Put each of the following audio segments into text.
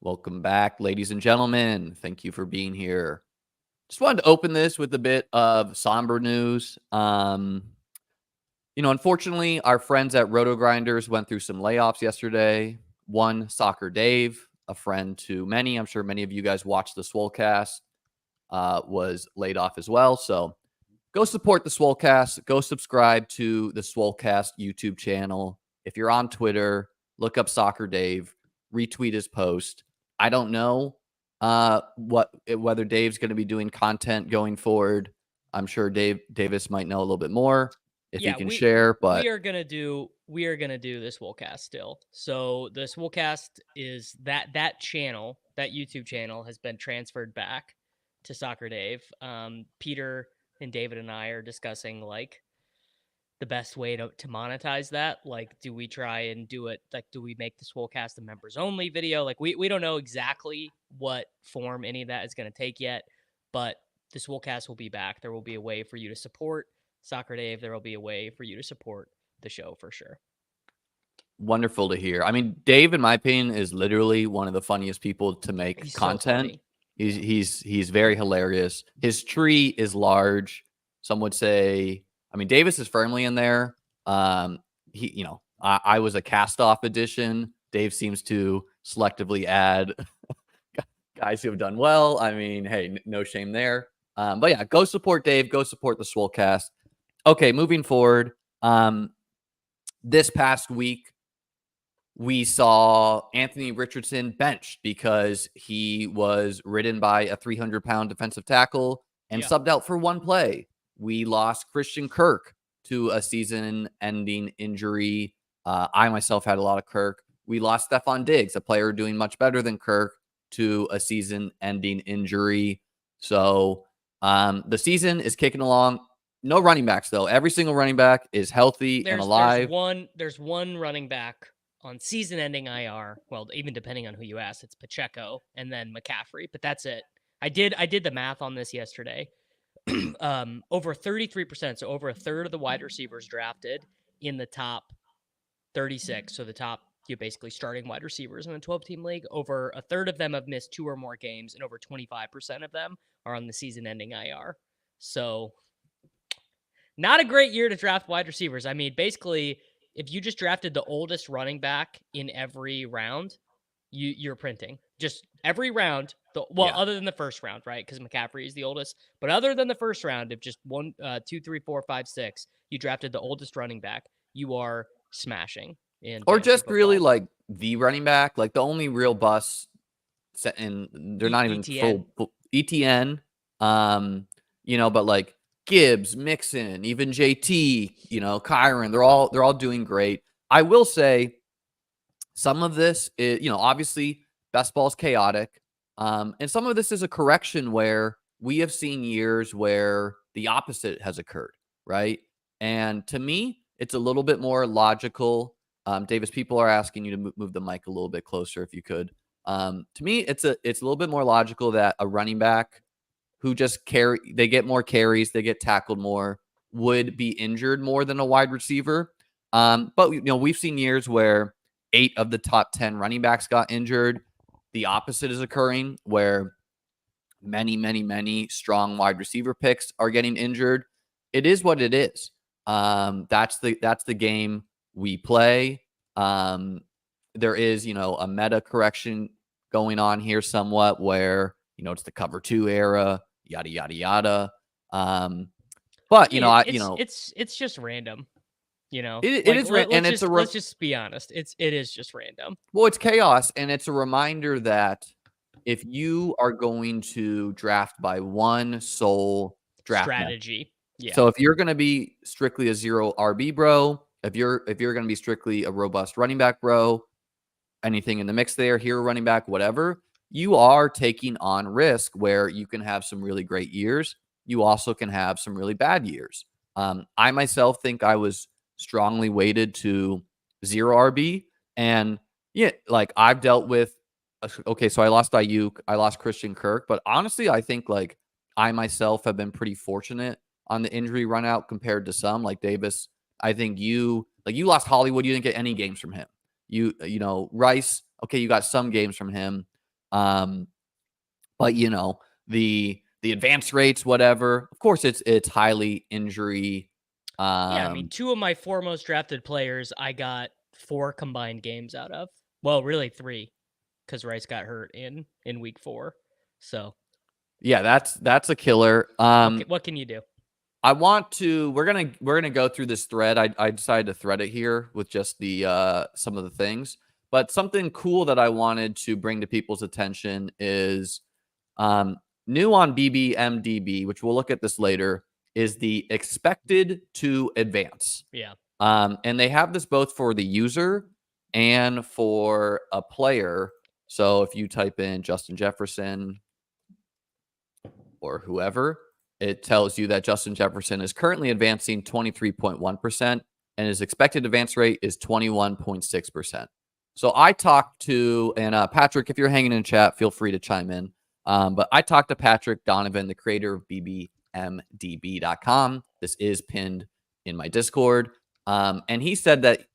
Welcome back, ladies and gentlemen. Thank you for being here. Just wanted to open this with a bit of somber news. Unfortunately, our friends at Roto Grinders went through some layoffs yesterday. One, Soccer Dave, a friend to many. I'm sure many of you guys watched the Swolecast, was laid off as well. So go support the Swolecast. Go subscribe to the Swolecast YouTube channel. If you're on Twitter, look up Soccer Dave, retweet his post. I don't know whether Dave's going to be doing content going forward. I'm sure Davis might know a little bit more if he Yeah, can we share. we But are gonna do this Swolecast still. So the Swolecast is that channel, that YouTube channel has been transferred back to Soccer Dave. Peter and David and I are discussing like the best way to monetize that. Like, do we try and do it? Like, do we make the Swolecast a members only video? Like, we don't know exactly what form any of that is going to take yet, but the Swolecast will be back. There will be a way for you to support Soccer Dave. There will be a way for you to support the show for sure. wonderful to hear. I mean, Dave, in my opinion, is literally one of the funniest people to make He's so content. funny. He's very hilarious. His tree is large. Some would say, I mean, Davis is firmly in there. I was a cast-off edition. Dave seems to selectively add guys who have done well. I mean, hey, no shame there. But yeah, go support Dave. Go support the Swolecast. Okay, moving forward. This past week, we saw Anthony Richardson benched because he was ridden by a 300-pound defensive tackle and subbed out for one play. We lost Christian Kirk to a season-ending injury. I myself had a lot of Kirk. We lost Stephon Diggs, a player doing much better than Kirk, to a season-ending injury. So the season is kicking along. No running backs, though. Every single running back is healthy and alive. There's one running back on season-ending IR. Well, even depending on who you ask, it's Pacheco and then McCaffrey, but that's it. I did the math on this yesterday. Over 33%, so over a third of the wide receivers drafted in the top 36, so the top, you're basically starting wide receivers in a 12-team league, over a third of them have missed 2 or more games, and over 25% of them are on the season-ending IR. So, not a great year to draft wide receivers. I mean, basically, if you just drafted the oldest running back in every round, you're printing. Just every round, other than the first round, right? Because McCaffrey is the oldest. But other than the first round, if just 1, 2, 3, 4, 5, 6, you drafted the oldest running back, you are smashing in Or fantasy just really football. like the running back, like the only real bust, and they're not even ETN. full ETN. But like Gibbs, Mixon, even JT, Kyron, they're all doing great. I will say some of this is, obviously best ball is chaotic. And some of this is a correction where we have seen years where the opposite has occurred, right? And to me, it's a little bit more logical. Davis, people are asking you to move the mic a little bit closer if you could. To me, it's a little bit more logical that a running back who just they get more carries, they get tackled more, would be injured more than a wide receiver. But we've seen years where 8 of the top 10 running backs got injured. The opposite is occurring where many, many, many strong wide receiver picks are getting injured. It is what it is. That's the game we play. There is, a meta correction going on here somewhat where, it's the cover 2 era, yada, yada, yada. But, it's just random. Let's just be honest. It is just random. Well, it's chaos, and it's a reminder that if you are going to draft by one sole draft strategy, so if you're going to be strictly a 0 RB bro, if you're going to be strictly a robust running back bro, anything in the mix there, hero running back, whatever, you are taking on risk where you can have some really great years. You also can have some really bad years. I myself think I was strongly weighted to 0 RB. And yeah, like I've dealt with, okay, so I lost Ayuk, I lost Christian Kirk, but honestly, I think like I myself have been pretty fortunate on the injury run out compared to some like Davis. I think you lost Hollywood. You didn't get any games from him. Rice, okay, you got some games from him. But the advance rates, whatever. Of course, it's highly injury. Yeah, I mean, 2 of my 4 most drafted players, I got 4 combined games out of. Well, really 3, because Rice got hurt in week 4. So yeah, that's a killer. what can you do? I want to. We're gonna go through this thread. I decided to thread it here with just the some of the things. But something cool that I wanted to bring to people's attention is new on BBMDB, which we'll look at this later, is the expected to advance. Yeah. And they have this both for the user and for a player. So if you type in Justin Jefferson or whoever, it tells you that Justin Jefferson is currently advancing 23.1% and his expected advance rate is 21.6%. So I talked to, and Patrick, if you're hanging in chat, feel free to chime in. But I talked to Patrick Donovan, the creator of bbmdb.com. This is pinned in my Discord. And he said that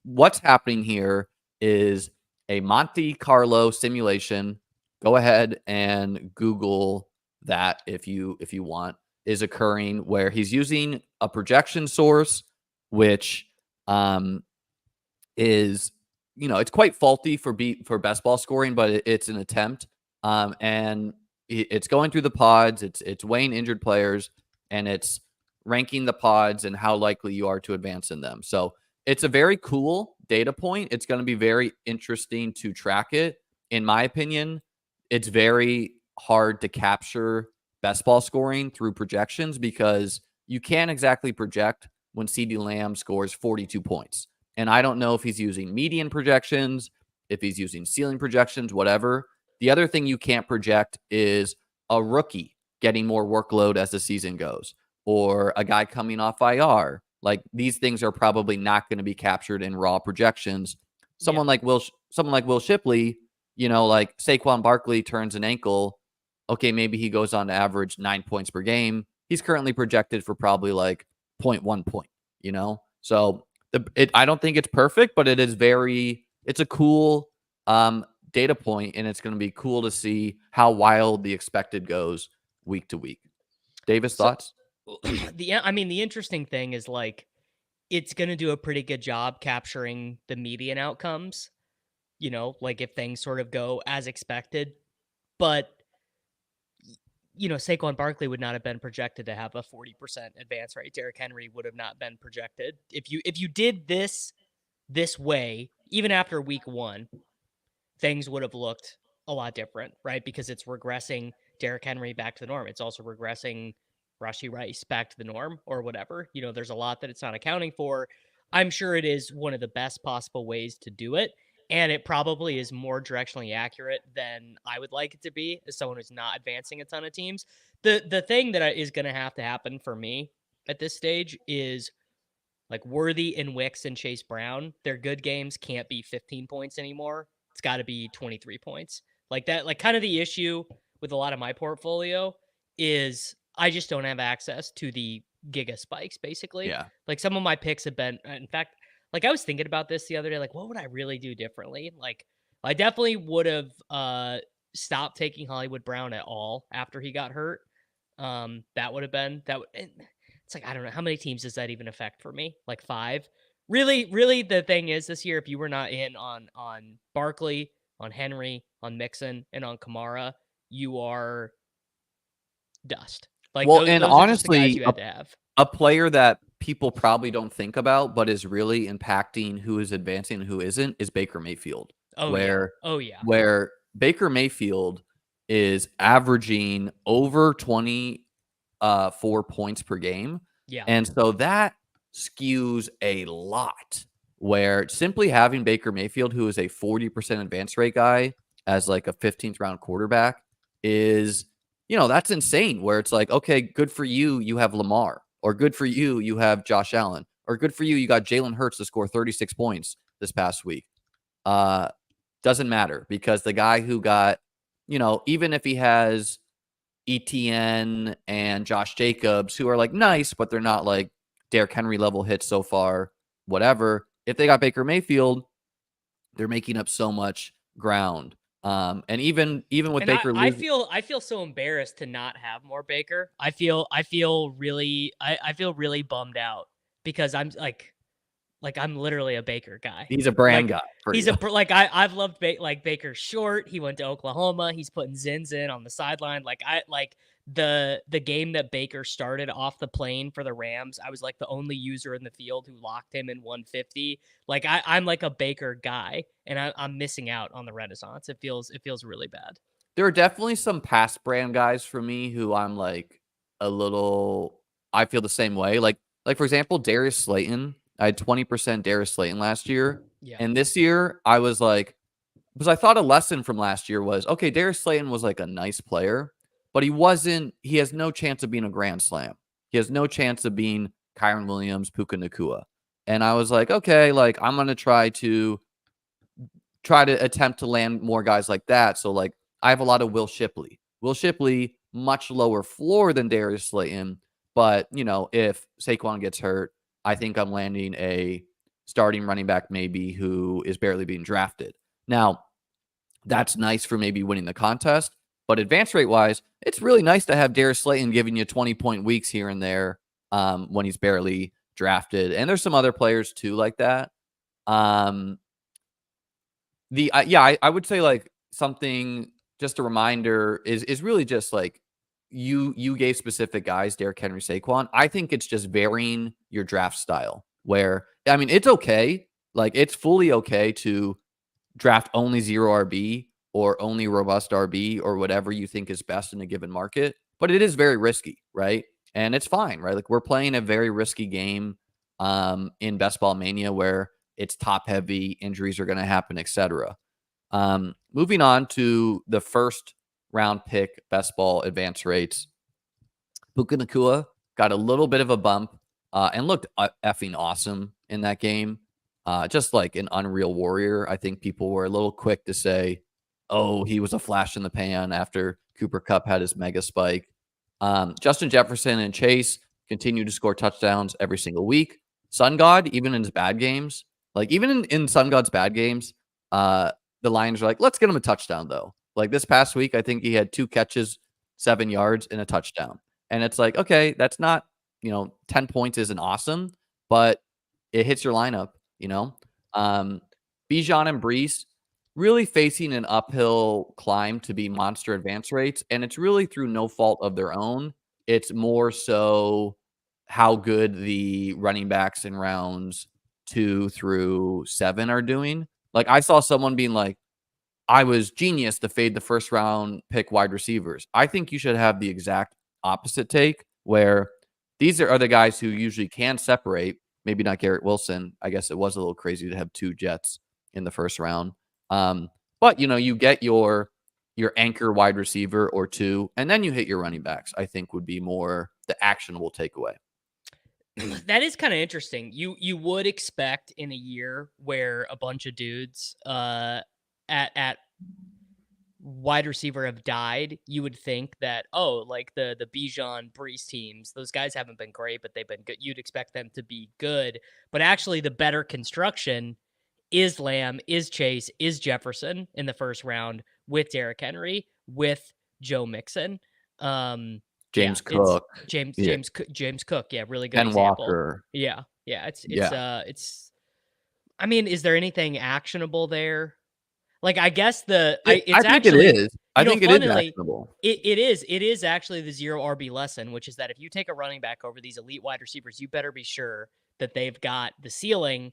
what's happening here is a Monte Carlo simulation. Go ahead and Google that if you want, is occurring where he's using a projection source, which is it's quite faulty for best ball scoring, but it's an attempt. And it's going through the pods. It's weighing injured players, and it's ranking the pods and how likely you are to advance in them. So it's a very cool data point. It's going to be very interesting to track it. In my opinion, it's very hard to capture best ball scoring through projections because you can't exactly project when CeeDee Lamb scores 42 points. And I don't know if he's using median projections, if he's using ceiling projections, whatever. The other thing you can't project is a rookie getting more workload as the season goes, or a guy coming off IR. Like, these things are probably not going to be captured in raw projections. Someone like Will Shipley, like Saquon Barkley turns an ankle. Okay, maybe he goes on to average 9 points per game. He's currently projected for probably like 0.1 point, So I don't think it's perfect, but it's a cool data point, and it's going to be cool to see how wild the expected goes week to week. Davis, thoughts? The interesting thing is, like, it's going to do a pretty good job capturing the median outcomes, like if things sort of go as expected. But Saquon Barkley would not have been projected to have a 40% advance rate. Derrick Henry would have not been projected. If you did this way, even after week 1, things would have looked a lot different, right? Because it's regressing Derrick Henry back to the norm. It's also regressing Rashee Rice back to the norm or whatever. There's a lot that it's not accounting for. I'm sure it is one of the best possible ways to do it. And it probably is more directionally accurate than I would like it to be as someone who's not advancing a ton of teams. The thing that is going to have to happen for me at this stage is, like, Worthy and Wicks and Chase Brown, their good games can't be 15 points anymore. It's got to be 23 points. Like that, like, kind of the issue with a lot of my portfolio is I just don't have access to the giga spikes, basically. Yeah. Like, some of my picks have been, in fact, like, I was thinking about this the other day, like, what would I really do differently? Like, I definitely would have stopped taking Hollywood Brown at all after he got hurt. That would have been, it's like, I don't know, how many teams does that even affect for me? Like 5? Really, the thing is, this year, if you were not in on Barkley, on Henry, on Mixon, and on Kamara, you are dust. Like, Well, and those are just the guys honestly, you had to have. a player that people probably don't think about, but is really impacting who is advancing and who isn't, is Baker Mayfield. Oh, yeah. Oh, yeah. Where Baker Mayfield is averaging over 24 points per game. Yeah. And so that skews a lot, where simply having Baker Mayfield, who is a 40% advance rate guy, as like a 15th round quarterback is, that's insane, where it's like, okay, good for you. You have Lamar, or good for you. You have Josh Allen, or good for you. You got Jalen Hurts to score 36 points this past week. Doesn't matter, because the guy who got, even if he has ETN and Josh Jacobs, who are like nice, but they're not like Derrick Henry level hits so far, whatever. If they got Baker Mayfield, they're making up so much ground. And even with And Baker I losing, feel so embarrassed to not have more Baker. I feel really I feel really bummed out because I'm like I'm literally a Baker guy. he's a brand Like guy for he's you. a like I've loved like Baker's short. He went to Oklahoma. He's putting Zins in on the sideline. Like I like the game that Baker started off the plane for the Rams. I was like the only user in the field who locked him in 150. Like I'm like a Baker guy, and I'm missing out on the renaissance. It feels really bad. There are definitely some past brand guys for me who I'm like a little. I feel the same way. Like for example, Darius Slayton. I had 20% Darius Slayton last year, Yeah. and this year I was like, because I thought a lesson from last year was okay. Darius Slayton was like a nice player, but he wasn't. He has no chance of being a grand slam. He has no chance of being Kyron Williams, Puka Nakua. And I was like, okay, like I'm gonna try to attempt to land more guys like that. So like I have a lot of Will Shipley. Will Shipley, much lower floor than Darius Slayton, but you know, if Saquon gets hurt, I think I'm landing a starting running back maybe who is barely being drafted. Now, that's nice for maybe winning the contest, but advance rate wise, it's really nice to have Darius Slayton giving you 20-point weeks here and there when he's barely drafted. And there's some other players too like that. Um, I would say like something just a reminder is really just like you gave specific guys Derrick Henry, Saquon. I think it's just varying your draft style. Where I mean, it's okay, like it's fully okay to draft only zero RB or only robust RB or whatever you think is best in a given market, but it is very risky, right? And it's fine, right? Like we're playing a very risky game in Best Ball Mania where it's top heavy, injuries are going to happen, etc. Moving on to the first round pick best ball advance rates. Puka Nakua got a little bit of a bump and looked effing awesome in that game. Just like an unreal warrior. I think people were a little quick to say, oh, he was a flash in the pan after Cooper Kupp had his mega spike. Justin Jefferson and Chase continue to score touchdowns every single week. Sun God, even in his bad games, like even in Sun God's bad games, the Lions are like, let's get him a touchdown though. Like this past week, I think he had 2 catches, 7 yards, and a touchdown. And it's like, okay, that's not, 10 points isn't awesome, but it hits your lineup, you know? Bijan and Brees really facing an uphill climb to be monster advance rates. And it's really through no fault of their own. It's more so how good the running backs in rounds 2 through 7 are doing. Like I saw someone being like, I was genius to fade the first round pick wide receivers. I think you should have the exact opposite take where these are the guys who usually can separate. Maybe not Garrett Wilson. I guess it was a little crazy to have 2 Jets in the first round. But you get your anchor wide receiver or 2, and then you hit your running backs. I think would be more the actionable takeaway. That is kind of interesting. You would expect in a year where a bunch of dudes at wide receiver have died, you would think that, oh, like the Bijan Brees teams, those guys haven't been great, but they've been good. You'd expect them to be good. But actually the better construction is Lamb, is Chase, is Jefferson in the first round with Derrick Henry, with Joe Mixon. Yeah, James it's Cook, James Cook. Yeah, really good Ken example. Walker. Yeah, Yeah. it's. I mean, is there anything actionable there? Like, I guess I it's think it actually, is. I think it is funnily, actionable. it is actually the zero RB lesson, which is that if you take a running back over these elite wide receivers, you better be sure that they've got the ceiling,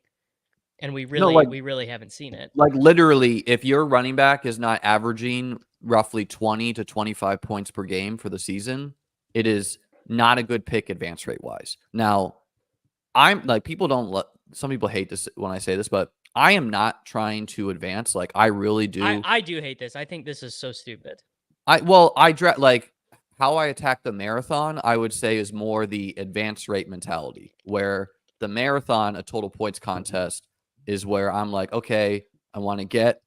and No, like we really haven't seen it. Like literally, if your running back is not averaging roughly 20 to 25 points per game for the season, it is not a good pick advance rate wise. Now, I'm like people don't some people hate this when I say this, but I am not trying to advance. Like I really do. I do hate this. I think this is so stupid. Like how I attack the marathon, I would say is more the advance rate mentality, where the marathon, a total points contest, is where I'm like, okay, I want to get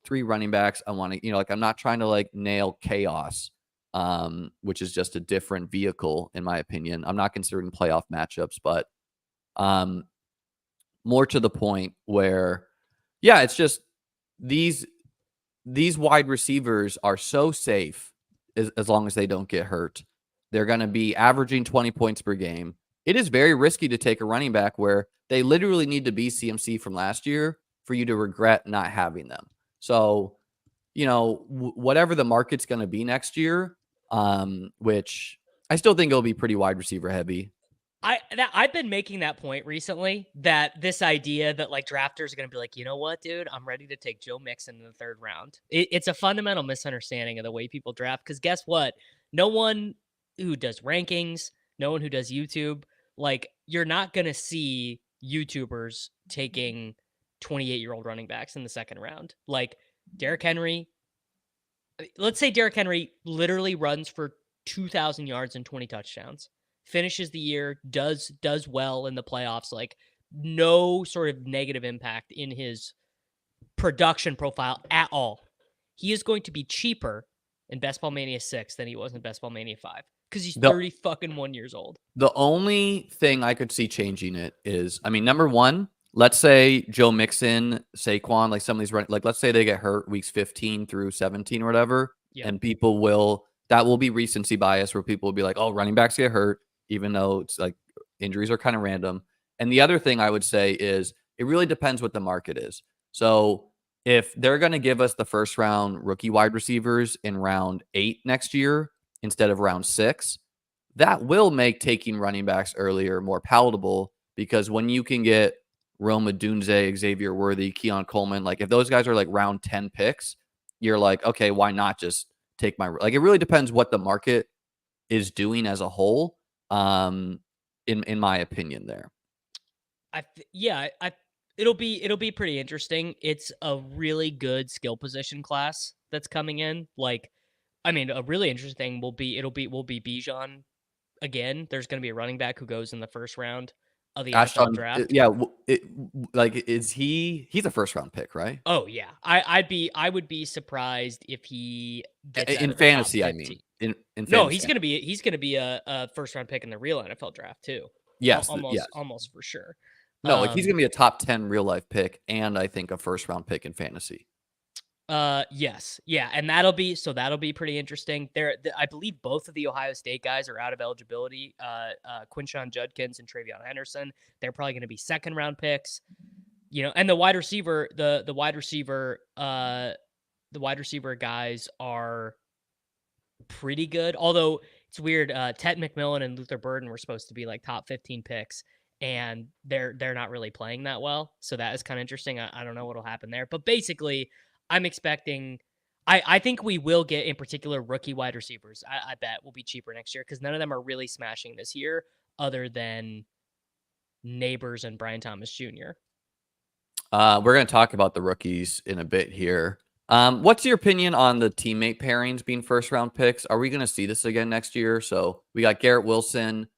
3 running backs. I want to, like I'm not trying to like nail chaos, which is just a different vehicle in my opinion. I'm not considering playoff matchups, but more to the point where, yeah, it's just these these wide receivers are so safe as long as they don't get hurt. They're going to be averaging 20 points per game. It is very risky to take a running back where they literally need to be CMC from last year for you to regret not having them. So, whatever the market's going to be next year, which I still think it'll be pretty wide receiver heavy. I've been making that point recently, that this idea that like drafters are going to be like, you know what, dude, I'm ready to take Joe Mixon in the 3rd round. It's a fundamental misunderstanding of the way people draft. Because guess what? No one who does rankings, no one who does YouTube, like you're not going to see YouTubers taking 28-year-old running backs in the 2nd round. Like Derrick Henry, let's say Derrick Henry literally runs for 2,000 yards and 20 touchdowns, finishes the year, does well in the playoffs, like no sort of negative impact in his production profile at all. He is going to be cheaper in Best Ball Mania 6 than he was in Best Ball Mania 5 because he's 30 fucking 1 years old. The only thing I could see changing it is, number one, let's say Joe Mixon, Saquon, like some of these like let's say they get hurt weeks 15 through 17 or whatever, and that will be recency bias where people will be like, oh, running backs get hurt, even though it's like injuries are kind of random. And the other thing I would say is it really depends what the market is. So if they're going to give us the 1st round rookie wide receivers in round 8 next year instead of round 6, that will make taking running backs earlier more palatable, because when you can get Rome Odunze, Xavier Worthy, Keon Coleman, like if those guys are like round 10 picks, you're like, okay, why not just take it really depends what the market is doing as a whole. In my opinion there. It'll be pretty interesting. It's a really good skill position class that's coming in. Like, a really interesting thing will be Bijan again. There's going to be a running back who goes in the 1st round of the NFL draft. Yeah, is he's a 1st round pick, right? Oh yeah, I would be surprised if he gets in fantasy. In fantasy. No, he's gonna be a 1st round pick in the real NFL draft too. Yes, almost for sure. No, he's gonna be a top 10 real life pick, and I think a 1st round pick in fantasy. Yes, yeah, and that'll be pretty interesting. I believe both of the Ohio State guys are out of eligibility. Quinshon Judkins and Travion Henderson. They're probably going to be 2nd round picks. And the wide receiver, the wide receiver guys are pretty good. Although it's weird, Ted McMillan and Luther Burden were supposed to be like top 15 picks, and they're not really playing that well. So that is kind of interesting. I don't know what'll happen there, but basically, I'm expecting. I think we will get, in particular, rookie wide receivers. I bet will be cheaper next year because none of them are really smashing this year, other than Neighbors and Brian Thomas Jr. We're going to talk about the rookies in a bit here. What's your opinion on the teammate pairings being 1st round picks? Are we going to see this again next year? So we got Garrett Wilson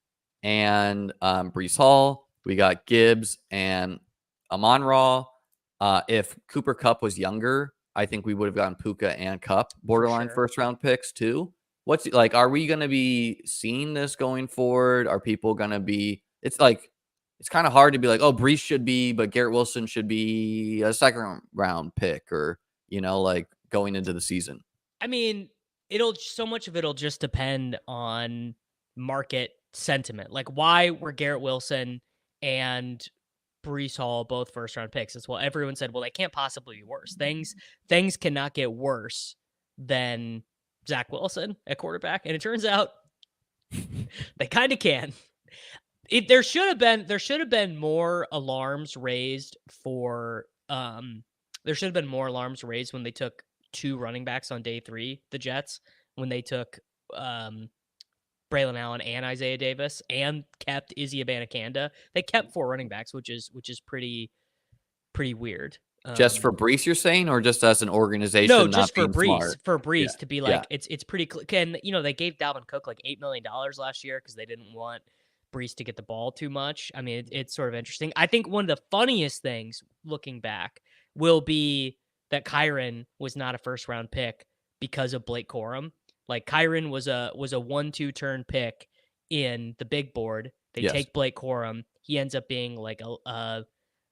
and Breece Hall. We got Gibbs and Amon-Ra. If Cooper Kupp was younger, I think we would have gotten Puka and Kupp borderline 1st round picks too. What's like? Are we going to be seeing this going forward? Are people going to be? It's kind of hard to be like, oh, Breece should be, but Garrett Wilson should be a 2nd round pick, or like going into the season. So much of it'll just depend on market sentiment. Like, why were Garrett Wilson and Breece Hall both 1st round picks? As well, everyone said, well, they can't possibly be worse. Things cannot get worse than Zach Wilson at quarterback, and it turns out they kind of can. There should have been more alarms raised for there should have been more alarms raised when they took 2 running backs on day 3, the Jets, when they took Braylon Allen and Isaiah Davis and kept Izzy Abanikanda. They kept 4 running backs, which is pretty weird. Just for Breece, you're saying, or just as an organization? No, just for Breece. Smart? For Breece to be like, it's pretty. And they gave Dalvin Cook like $8 million last year because they didn't want Breece to get the ball too much. It's sort of interesting. I think one of the funniest things looking back will be that Kyren was not a 1st round pick because of Blake Corum. Like, Kyren was a 1-2 turn pick in the big board. They take Blake Corum. He ends up being like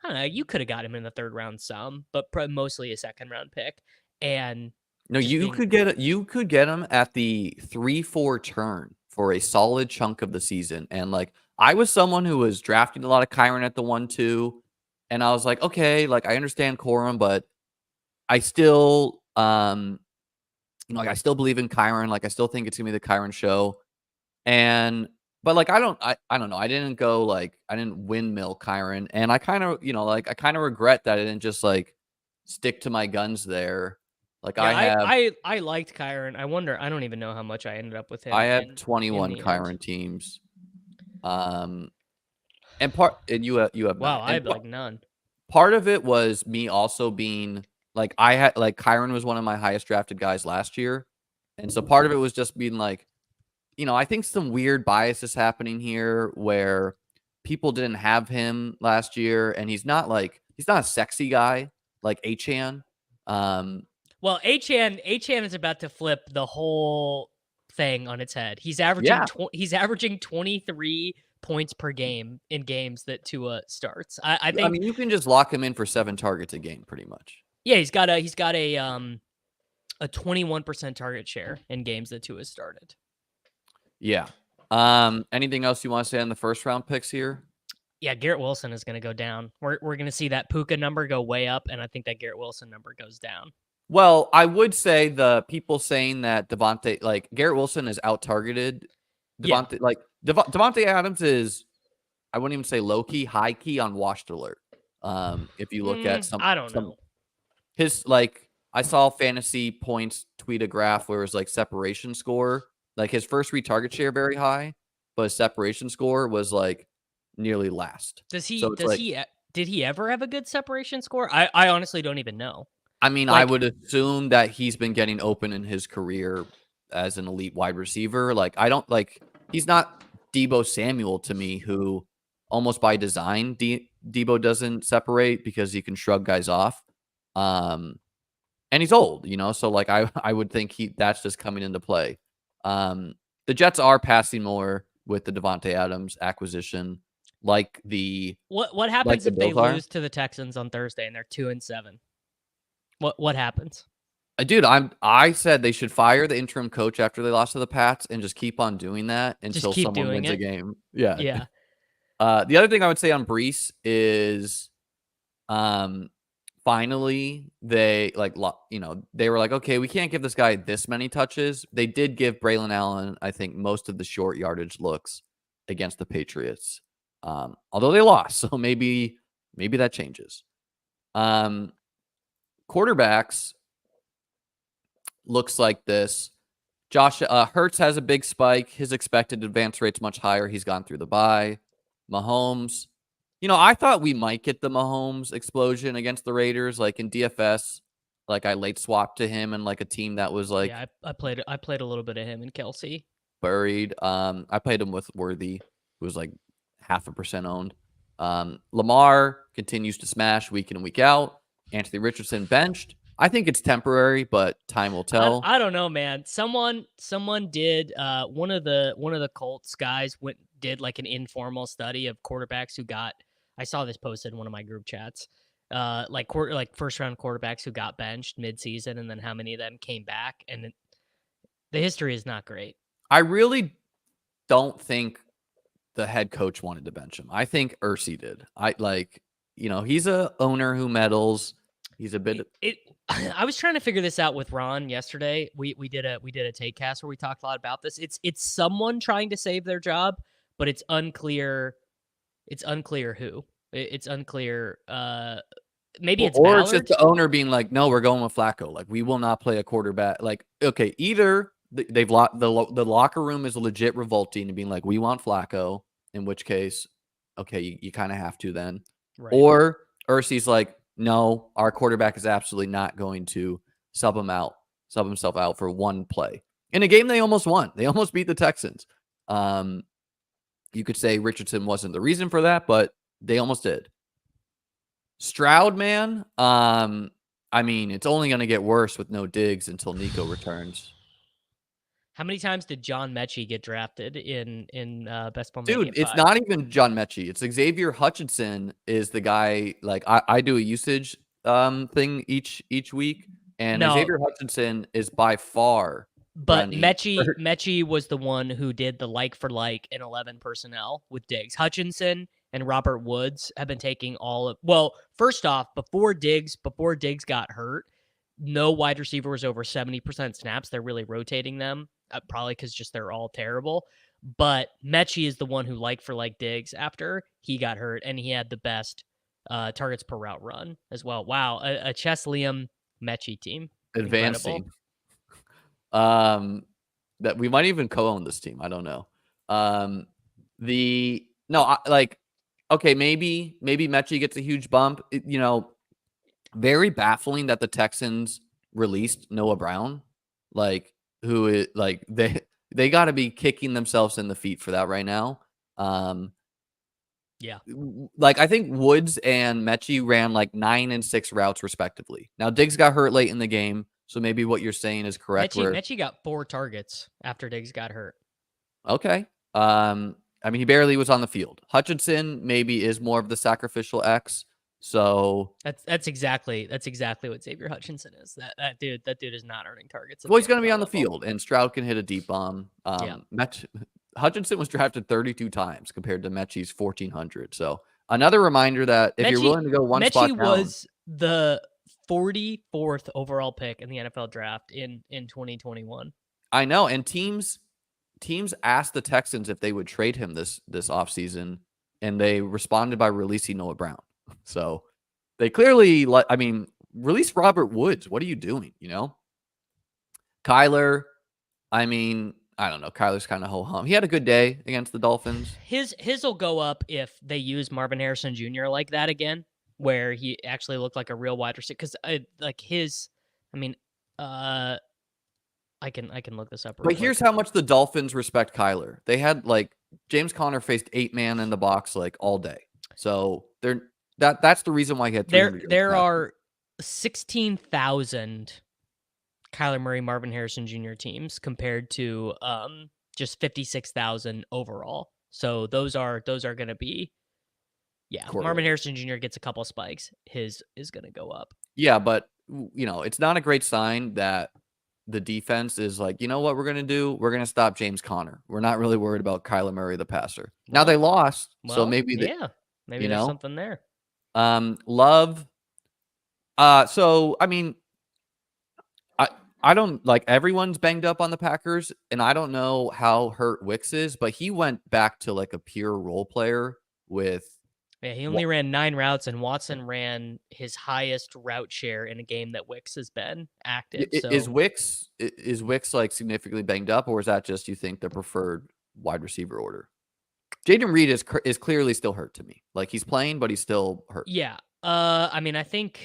I don't know, you could have got him in the 3rd round some, but mostly a 2nd round pick. and No, just you being could get him at the 3-4 turn for a solid chunk of the season. And like I was someone who was drafting a lot of Kyron at the 1-2, and I was like, okay, like I understand Corum, but I still like I still believe in Kyron. Like I still think it's gonna be the Kyron show. And but like I don't know. I didn't windmill Kyron. And I kind of, like I kind of regret that I didn't just like stick to my guns there. Like yeah. I liked Kyron. I don't even know how much I ended up with I him have in 21 the end. Kyron teams. And you have Wow, 9. I And had like none. part of it was me also being like I had like Kyron was one of my highest drafted guys last year. And so part of it was just being like, I think some weird bias is happening here where people didn't have him last year, and he's not a sexy guy like Achan. Well, Achan is about to flip the whole thing on its head. He's averaging Yeah. he's averaging 23 points per game in games that Tua starts. I I think mean, you can just lock him in for 7 targets a game pretty much. yeah, he's got a 21% target share in games that Tua started. Yeah. Anything else you want to say on the first round picks here? Yeah, Garrett Wilson is going to go down. We're going to see that Puka number go way up, and I think that Garrett Wilson number goes down. Well, I would say the people saying that Devontae, like Garrett Wilson is out targeted. Devontae, Yeah. like Devontae Adams is, I wouldn't even say low key, high key on washed alert. If you look at I don't know. his like, I saw fantasy points tweet a graph where it was like separation score, like his first retarget share very high, but his separation score was like nearly last. Does he? So it's Does like, he? Did he ever have a good separation score? I honestly don't even know. I mean, I Like, would assume that he's been getting open in his career as an elite wide receiver. Like, I don't like, he's not Debo Samuel to me, who almost by design, Debo doesn't separate because he can shrug guys off. And he's old, so like, I would think that's just coming into play. The Jets are passing more with the Devontae Adams acquisition, like what happens the if they Bills are. lose to the Texans on Thursday and they're 2-7? What happens? Dude, I said they should fire the interim coach after they lost to the Pats and just keep on doing that Just until keep someone doing wins a it. game. Yeah. Yeah. The other thing I would say on Brees is, finally they they were like, okay, we can't give this guy this many touches. They did give Braylon Allen, I think, most of the short yardage looks against the Patriots, although they lost. So maybe that changes. Quarterbacks looks like this. Josh Hurts has a big spike. His expected advance rate's much higher. He's gone through the bye. Mahomes, I thought we might get the Mahomes explosion against the Raiders, like in DFS. Like I late swapped to him and like a team that was like Yeah, I played a little bit of him and Kelsey. buried. I played him with Worthy, who was like 0.5% owned. Lamar continues to smash week in and week out. Anthony Richardson benched. I think it's temporary, but time will tell. I don't know, man. Someone did one of the Colts guys did like an informal study of quarterbacks who got. I saw this posted in one of my group chats. Like first round quarterbacks who got benched midseason, and then how many of them came back, and the history is not great. I really don't think the head coach wanted to bench him. I think Ursi did. He's a owner who meddles. He's a bit. I was trying to figure this out with Ron yesterday. We did a take cast where we talked a lot about this. It's someone trying to save their job, but it's unclear. It's unclear who. It's unclear. Maybe it's Ballard. It's just the owner being like, no, we're going with Flacco. Like, we will not play a quarterback. Like, okay, either they've locked the locker room is legit revolting and being like, we want Flacco, in which case, okay, you kind of have to then. Right. Or Ursi's like, no, our quarterback is absolutely not going to sub himself out for one play. In a game they almost won. They almost beat the Texans. You could say Richardson wasn't the reason for that, but they almost did. Stroud, man, I mean, it's only going to get worse with no Diggs until Nico returns. How many times did John Mechie get drafted in Best Ball? Dude, it's not even John Mechie. It's Xavier Hutchinson is the guy. Like I do a usage thing each week, and No, Xavier Hutchinson is by far but running Mechie was the one who did the like for like in 11 personnel with Diggs. Hutchinson and Robert Woods have been taking all of. Well, first off, before Diggs got hurt, no wide receiver was over 70% snaps. They're really rotating them, probably because just they're all terrible. But Mechie is the one who like for like Diggs after he got hurt, and he had the best targets per route run as well. Wow, a Chess Liam Mechie team, incredible. advancing. That we might even co-own this team. I don't know. Okay, maybe Mechie gets a huge bump. Very baffling that the Texans released Noah Brown. Who is they got to be kicking themselves in the feet for that right now. Yeah. I think Woods and Mechie ran 9 and 6 routes respectively. Now Diggs got hurt late in the game, so maybe what you're saying is correct. Mechie got 4 targets after Diggs got hurt. Okay. He barely was on the field. Hutchinson maybe is more of the sacrificial X. So that's exactly what Xavier Hutchinson is. That dude is not earning targets. Well, he's going to be on the field, and Stroud can hit a deep bomb. Yeah. Hutchinson was drafted 32 times compared to Mechie's 1,400. So another reminder that if you're willing to go one spot down, Mechie was the 44th overall pick in the NFL draft in 2021. I know, and teams asked the Texans if they would trade him this offseason, and they responded by releasing Noah Brown. So they clearly release Robert Woods. What are you doing? Kyler, I don't know. Kyler's kind of ho-hum. He had a good day against the Dolphins. His will go up if they use Marvin Harrison Jr. like that again, where he actually looked like a real wide receiver. Because I can look this up. But here's how much the Dolphins respect Kyler. They had James Conner faced 8-man in the box all day. So that's the reason why he had 300 there are 16,000 Kyler Murray, Marvin Harrison Jr. teams compared to just 56,000 overall. So those are going to be, Marvin Harrison Jr. gets a couple spikes. His is going to go up. Yeah, but it's not a great sign that the defense is you know what we're going to do? We're going to stop James Conner. We're not really worried about Kyler Murray, the passer. Now they lost, so maybe maybe there's something there. Love. I don't everyone's banged up on the Packers, and I don't know how hurt Wicks is, but he went back to a pure role player with. Yeah, he only ran 9 routes, and Watson ran his highest route share in a game that Wicks has been active. Is Wicks significantly banged up, or is that just you think the preferred wide receiver order? Jaden Reed is clearly still hurt to me. He's playing, but he's still hurt. Yeah. I think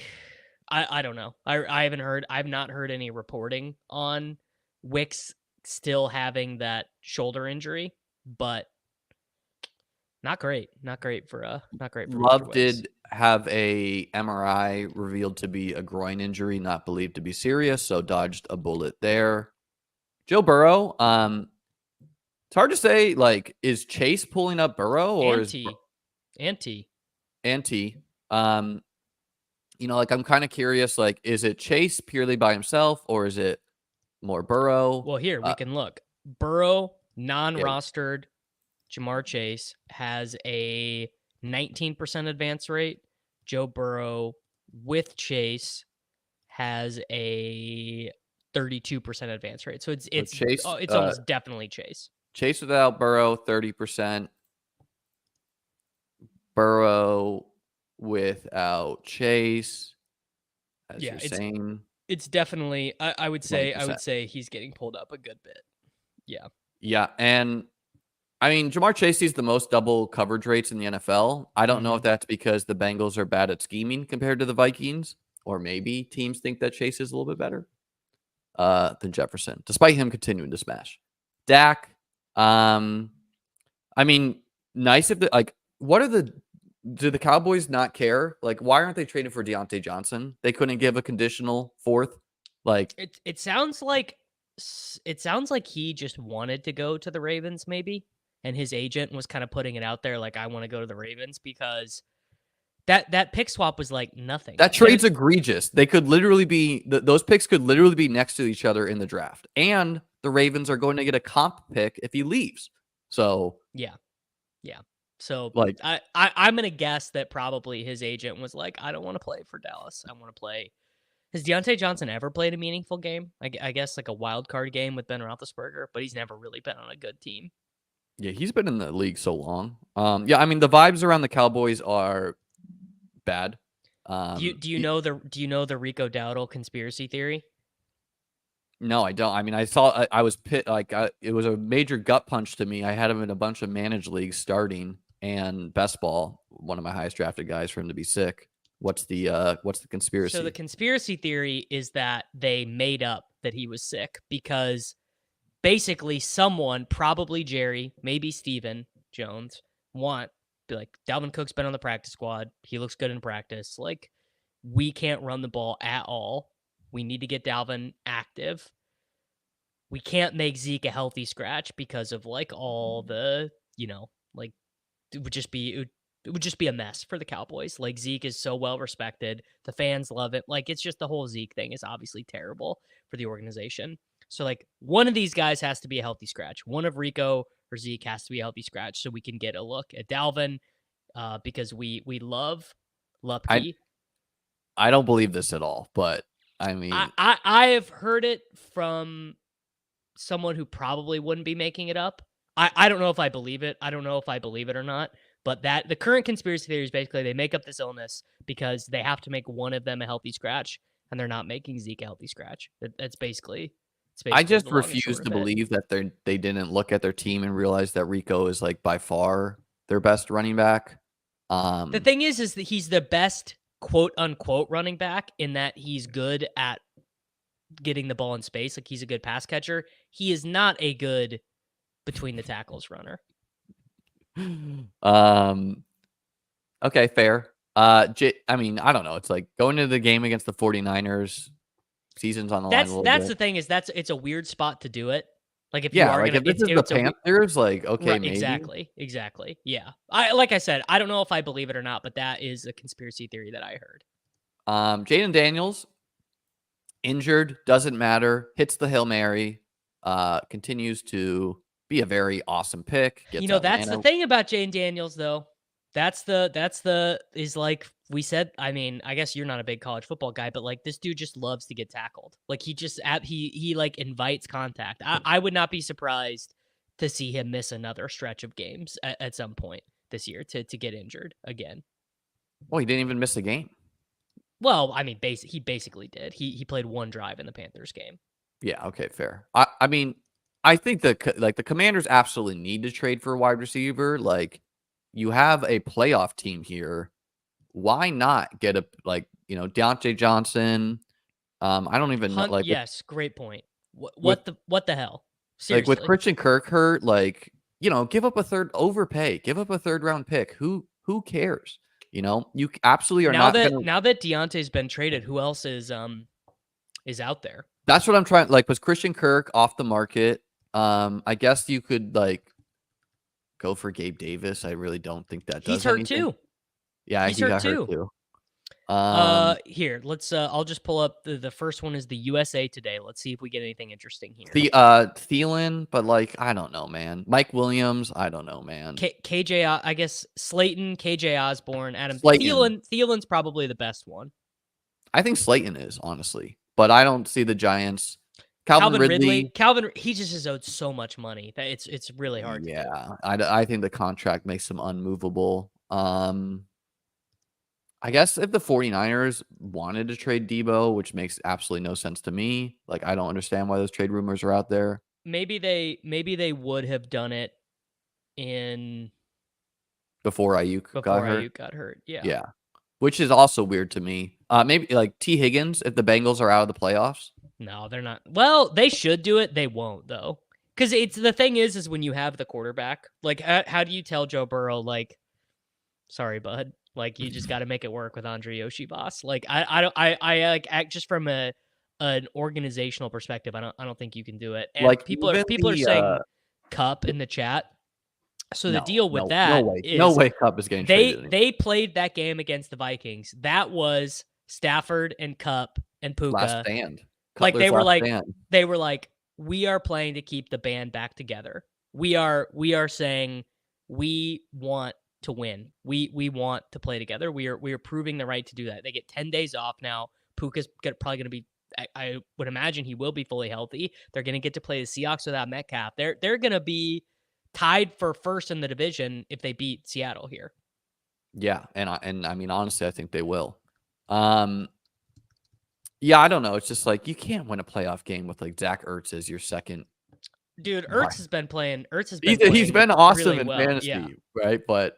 I don't know. I've not heard any reporting on Wicks still having that shoulder injury, but not great. Not great for Love did have a MRI revealed to be a groin injury, not believed to be serious, so dodged a bullet there. Joe Burrow, it's hard to say, is Chase pulling up Burrow or Anti? I'm kind of curious, is it Chase purely by himself or is it more Burrow? Well, here we can look. Burrow, non-rostered, Jamar Chase has a 19% advance rate. Joe Burrow with Chase has a 32% advance rate. So it's Chase, it's almost definitely Chase. Chase without Burrow, 30%. Burrow without Chase. As you're saying. It's definitely I would say he's getting pulled up a good bit. Yeah. Yeah. And Jamar Chase sees the most double coverage rates in the NFL. I don't know if that's because the Bengals are bad at scheming compared to the Vikings, or maybe teams think that Chase is a little bit better than Jefferson, despite him continuing to smash. Dak, nice if do the Cowboys not care? Why aren't they trading for Deontay Johnson? They couldn't give a conditional 4th. It sounds like he just wanted to go to the Ravens, maybe. And his agent was kind of putting it out there, I want to go to the Ravens, because That pick swap was like nothing. That trade's egregious. They could literally be those picks could literally be next to each other in the draft, and the Ravens are going to get a comp pick if he leaves. So yeah. So like, I'm gonna guess that probably his agent was like, I don't want to play for Dallas. I want to play. Has Deontay Johnson ever played a meaningful game? I guess like a wild card game with Ben Roethlisberger, but he's never really been on a good team. yeah, he's been in the league so long. Yeah, I mean the vibes around the Cowboys are bad. Do you know the Rico Dowdle conspiracy theory? No, I don't. I mean, I saw I was pit like it was a major gut punch to me. I had him in a bunch of managed leagues starting and best ball, one of my highest drafted guys, for him to be sick. What's the conspiracy? So the conspiracy theory is that they made up that he was sick because basically someone, probably Jerry, maybe Steven Jones, be like, Dalvin Cook's been on the practice squad. He looks good in practice. Like, we can't run the ball at all. We need to get Dalvin active. We can't make Zeke a healthy scratch because of like all the, like it would just be a mess for the Cowboys. Like Zeke is so well respected. The fans love it. Like it's just the whole Zeke thing is obviously terrible for the organization. So like one of these guys has to be a healthy scratch. One of Rico or Zeke has to be a healthy scratch so we can get a look at Dalvin because we love I Lupke. I don't believe this at all, but I mean, I have heard it from someone who probably wouldn't be making it up. I don't know if I believe it. I don't know if I believe it or not. But that the current conspiracy theory is basically they make up this illness because they have to make one of them a healthy scratch, and they're not making Zeke a healthy scratch. That's basically. I The just long and short refuse of to it. believe that they didn't look at their team and realize that Rico is like by far their best running back. The thing is that he's the best quote unquote running back in that he's good at getting the ball in space. Like he's a good pass catcher. He is not a good between the tackles runner. Okay, fair. I mean, I don't know. It's like going into the game against the 49ers, season's on the line a little That's bit. the thing is it's a weird spot to do it. Like if you Yeah, are like gonna, if this is the Panthers, like okay, right, maybe. exactly. Yeah, like I said, I don't know if I believe it or not, but that is a conspiracy theory that I heard. Jaden Daniels injured, doesn't matter. Hits the Hail Mary, continues to be a very awesome pick. Gets That's the Atlanta. thing about Jane Daniels, though. That's is like we said. I mean, I guess you're not a big college football guy, but like this dude just loves to get tackled. Like he like invites contact. I would not be surprised to see him miss another stretch of games at some point this year to get injured again. Well, he didn't even miss a game. Well, I mean, he basically did. He played one drive in the Panthers game. Yeah, okay, fair. I mean, I think the Commanders absolutely need to trade for a wide receiver. Like, you have a playoff team here. Why not get a Deontay Johnson? I don't even know. Like, yes, great point. What the hell? Seriously, like with Christian Kirk hurt, like give up a overpay, give up a third round pick. Who cares? You absolutely are now not gonna. Now that Deontay's been traded, who else is out there? That's what I'm trying. Like, was Christian Kirk off the market? I guess you could like go for Gabe Davis. I really don't think that does He's hurt anything. too. Yeah, he got hurt too. Here, let's I'll just pull up the first one is the USA Today. Let's see if we get anything interesting here. The Thielen, but like I don't know, man. Mike Williams, I don't know, man. KJ, I guess Slayton, KJ Osborne, Adam Thielen's probably the best one. I think Slayton is, honestly, but I don't see the Giants. Calvin Ridley, he just is owed so much money that it's really hard. Yeah, to do. I think the contract makes him unmovable. I guess if the 49ers wanted to trade Debo, which makes absolutely no sense to me, like I don't understand why those trade rumors are out there. Maybe they would have done it before Ayuk got hurt. Yeah. Yeah. Which is also weird to me. Maybe like T. Higgins if the Bengals are out of the playoffs. No, they're not. Well, they should do it. They won't though. Cuz it's the thing is when you have the quarterback, like how do you tell Joe Burrow like sorry, bud. Like you just got to make it work with Andre Yoshibas. Like I like act just from an organizational perspective. I don't think you can do it. And Like people are saying Cup in the chat. So the No, deal with no that way. No is way Cup is getting traded anymore. they played that game against the Vikings. That was Stafford and Cup and Last Puka. stand. Like Cutler's last stand. they were like, we are playing to keep the band back together. We are saying we want to win. We want to play together. We are proving the right to do that. They get 10 days off now. Puka's probably going to be. I would imagine he will be fully healthy. They're going to get to play the Seahawks without Metcalf. They're going to be tied for first in the division if they beat Seattle here. Yeah, and I mean honestly, I think they will. Yeah, I don't know. It's just like you can't win a playoff game with like Zach Ertz as your second. Dude, Why? Ertz has been playing. He's been awesome really in well. Yeah. fantasy, right? But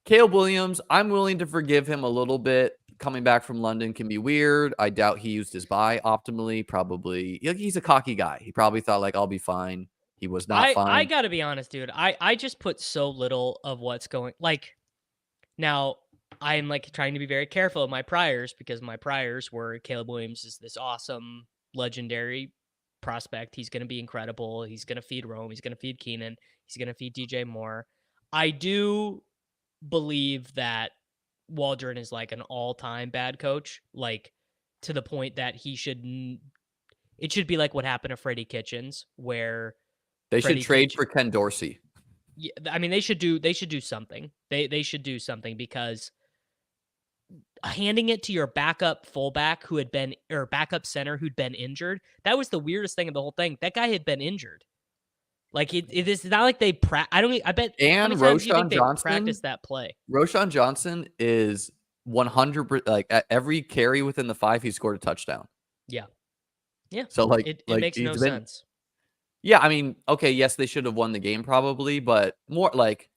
Caleb Williams, I'm willing to forgive him a little bit. Coming back from London can be weird. I doubt he used his bye optimally. Probably, he's a cocky guy. He probably thought like I'll be fine. He was not I fine. gotta be honest, dude. I just put so little of what's going like now. I'm like trying to be very careful of my priors because my priors were Caleb Williams is this awesome, legendary prospect. He's gonna be incredible. He's gonna feed Rome. He's gonna feed Keenan. He's gonna feed DJ Moore. I do believe that Waldron is like an all-time bad coach, like to the point that it should be like what happened to Freddie Kitchens, where They should Freddie trade Kitch for Ken Dorsey. yeah, I mean they should do something. They should do something because handing it to your backup fullback who had been or backup center who'd been injured, that was the weirdest thing of the whole thing. That guy had been injured. Like it is not like they I bet how And many times do you think Roshan they Johnson. practiced that play? Roshan Johnson is 100%. Like at every carry within the 5, he scored a touchdown. Yeah. Yeah. So like It makes he's no been. sense. Yeah, I mean, okay, yes, they should have won the game probably, but more like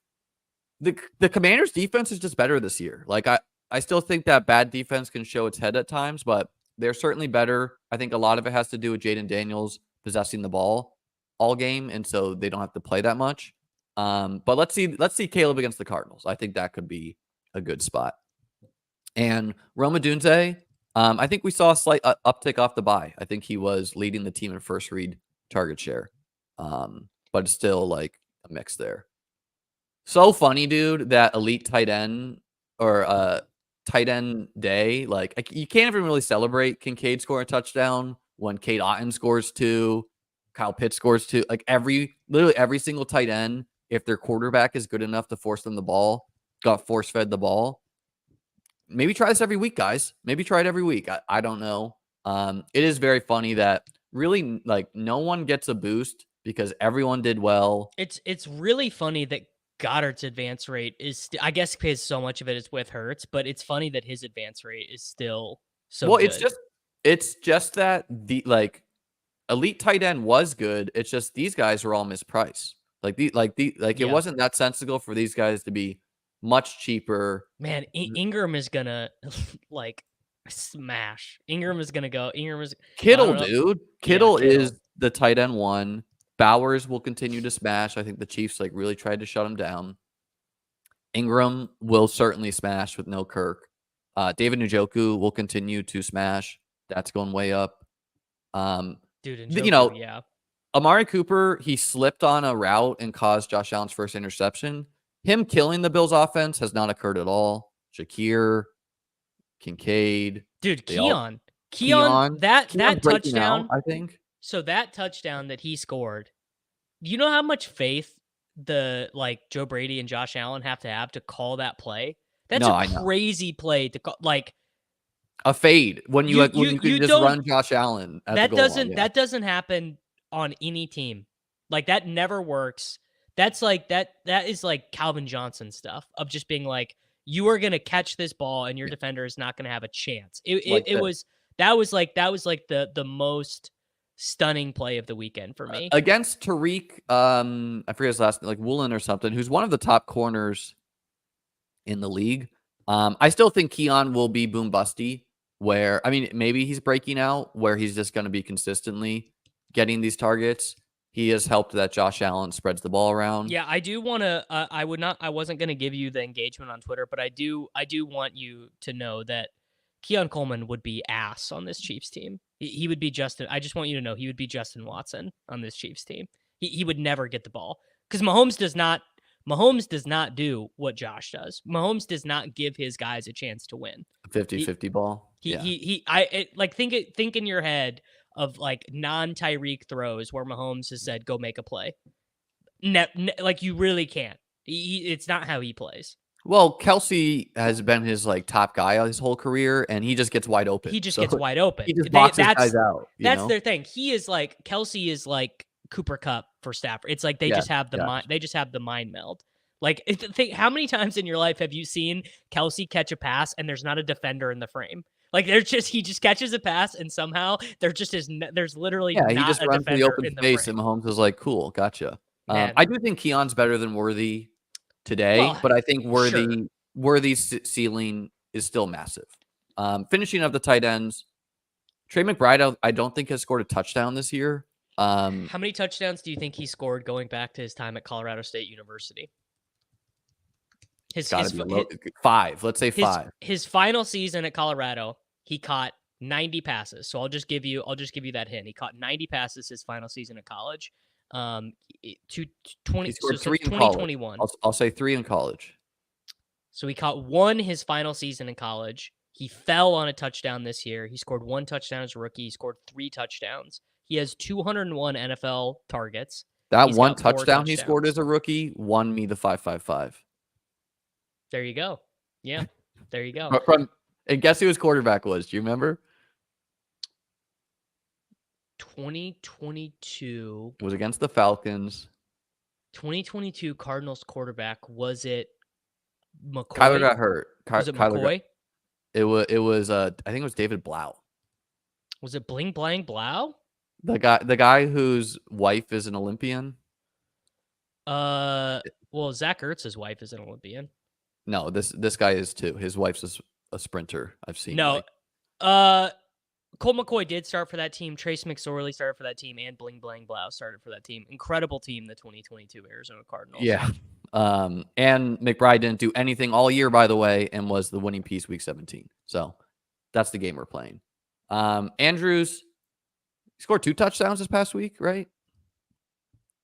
the Commanders' defense is just better this year. Like I still think that bad defense can show its head at times, but they're certainly better. I think a lot of it has to do with Jaden Daniels possessing the ball all game, and so they don't have to play that much. But let's see Caleb against the Cardinals. I think that could be a good spot. And Roma Dunze, I think we saw a slight uptick off the bye. I think he was leading the team in first read target share, but it's still like a mix there. So funny, dude, that elite tight end or tight end day. Like you can't even really celebrate Kincaid scoring a touchdown when Cade Otton scores 2, Kyle Pitts scores 2. Like literally every single tight end, if their quarterback is good enough to force them the ball, got force fed the ball. Maybe try this every week, guys. Maybe try it every week. I don't know. It is very funny that really like no one gets a boost because everyone did well. It's really funny that Goddard's advance rate is I guess because so much of it is with Hurts, but it's funny that his advance rate is still so Well, good. it's just that the like elite tight end was good. It's just these guys are all mispriced. It wasn't that sensible for these guys to be much cheaper. Man, Ingram is gonna like smash. Ingram is gonna go. Kittle, dude. Kittle Kittle. is the tight end 1. Bowers will continue to smash. I think the Chiefs like really tried to shut him down. Ingram will certainly smash with no Kirk. David Njoku will continue to smash. That's going way up. Dude, Njoku, yeah. Amari Cooper, he slipped on a route and caused Josh Allen's first interception. Him killing the Bills offense has not occurred at all. Shakir, Kincaid. Dude, Keon, that touchdown, out, I think. So that touchdown that he scored, you know how much faith Joe Brady and Josh Allen have to call that play? That's a crazy play to call, like a fade when you could just run Josh Allen at the goal line. That doesn't happen on any team. Like that never works. That's like that is like Calvin Johnson stuff of just being like, you are gonna catch this ball and your defender is not gonna have a chance. That was like the most stunning play of the weekend for me. Against Tariq, I forget his last name, like Woolen or something, who's one of the top corners in the league. I still think Keon will be boom busty, where, I mean, maybe he's breaking out, where he's just going to be consistently getting these targets. He has helped that Josh Allen spreads the ball around. Yeah, I do want to, I wasn't going to give you the engagement on Twitter, but I do want you to know that Keon Coleman would be ass on this Chiefs team. He would be I just want you to know he would be Justin Watson on this Chiefs team. He would never get the ball because Mahomes does not do what Josh does. Mahomes does not give his guys a chance to win. 50-50 ball. Think in your head of like non-Tyreek throws where Mahomes has said, go make a play. Like you really can't. It's not how he plays. Well, Kelsey has been his like top guy his whole career, and he just gets wide open. He just gets wide open. He just boxes guys out. That's their thing. He is like Kelsey is like Cooper Kupp for Stafford. It's like they just have the mind. They just have the mind meld. Like, how many times in your life have you seen Kelsey catch a pass and there's not a defender in the frame? Like, he just catches a pass and somehow there's literally he just not a runs to the defender open in the space, frame. and Mahomes is like, "Cool, gotcha." I do think Keon's better than Worthy today, Well, but I think sure. Worthy's ceiling is still massive. Finishing up the tight ends, Trey McBride, I don't think has scored a touchdown this year. How many touchdowns do you think he scored going back to his time at Colorado State University? It's got to be 5. Let's say 5. His final season at Colorado, he caught 90 passes. So I'll just give you that hint. He caught 90 passes his final season at college. He scored 3 in 2021. I'll say 3 in college. So he caught 1 his final season in college. He fell on a touchdown this year. He scored 1 touchdown as a rookie. He scored 3 touchdowns. He has 201 NFL targets. That 1 touchdown he scored as a rookie won me the 555. There you go. Yeah, there you go. And guess who his quarterback was? Do you remember? 2022. It was against the Falcons. 2022 Cardinals quarterback, was it McCoy? Kyler got hurt. Was it McCoy? It was I think it was David Blau. Was it Bling Blang Blau? The guy whose wife is an Olympian? Well, Zach Ertz's wife is an Olympian. No, this guy is too. His wife's a sprinter. I've seen. No. Colt McCoy did start for that team. Trace McSorley started for that team, and Bling Blang Blau started for that team. Incredible team, the 2022 Arizona Cardinals. Yeah. And McBride didn't do anything all year, by the way, and was the winning piece week 17. So that's the game we're playing. Andrews scored 2 touchdowns this past week, right?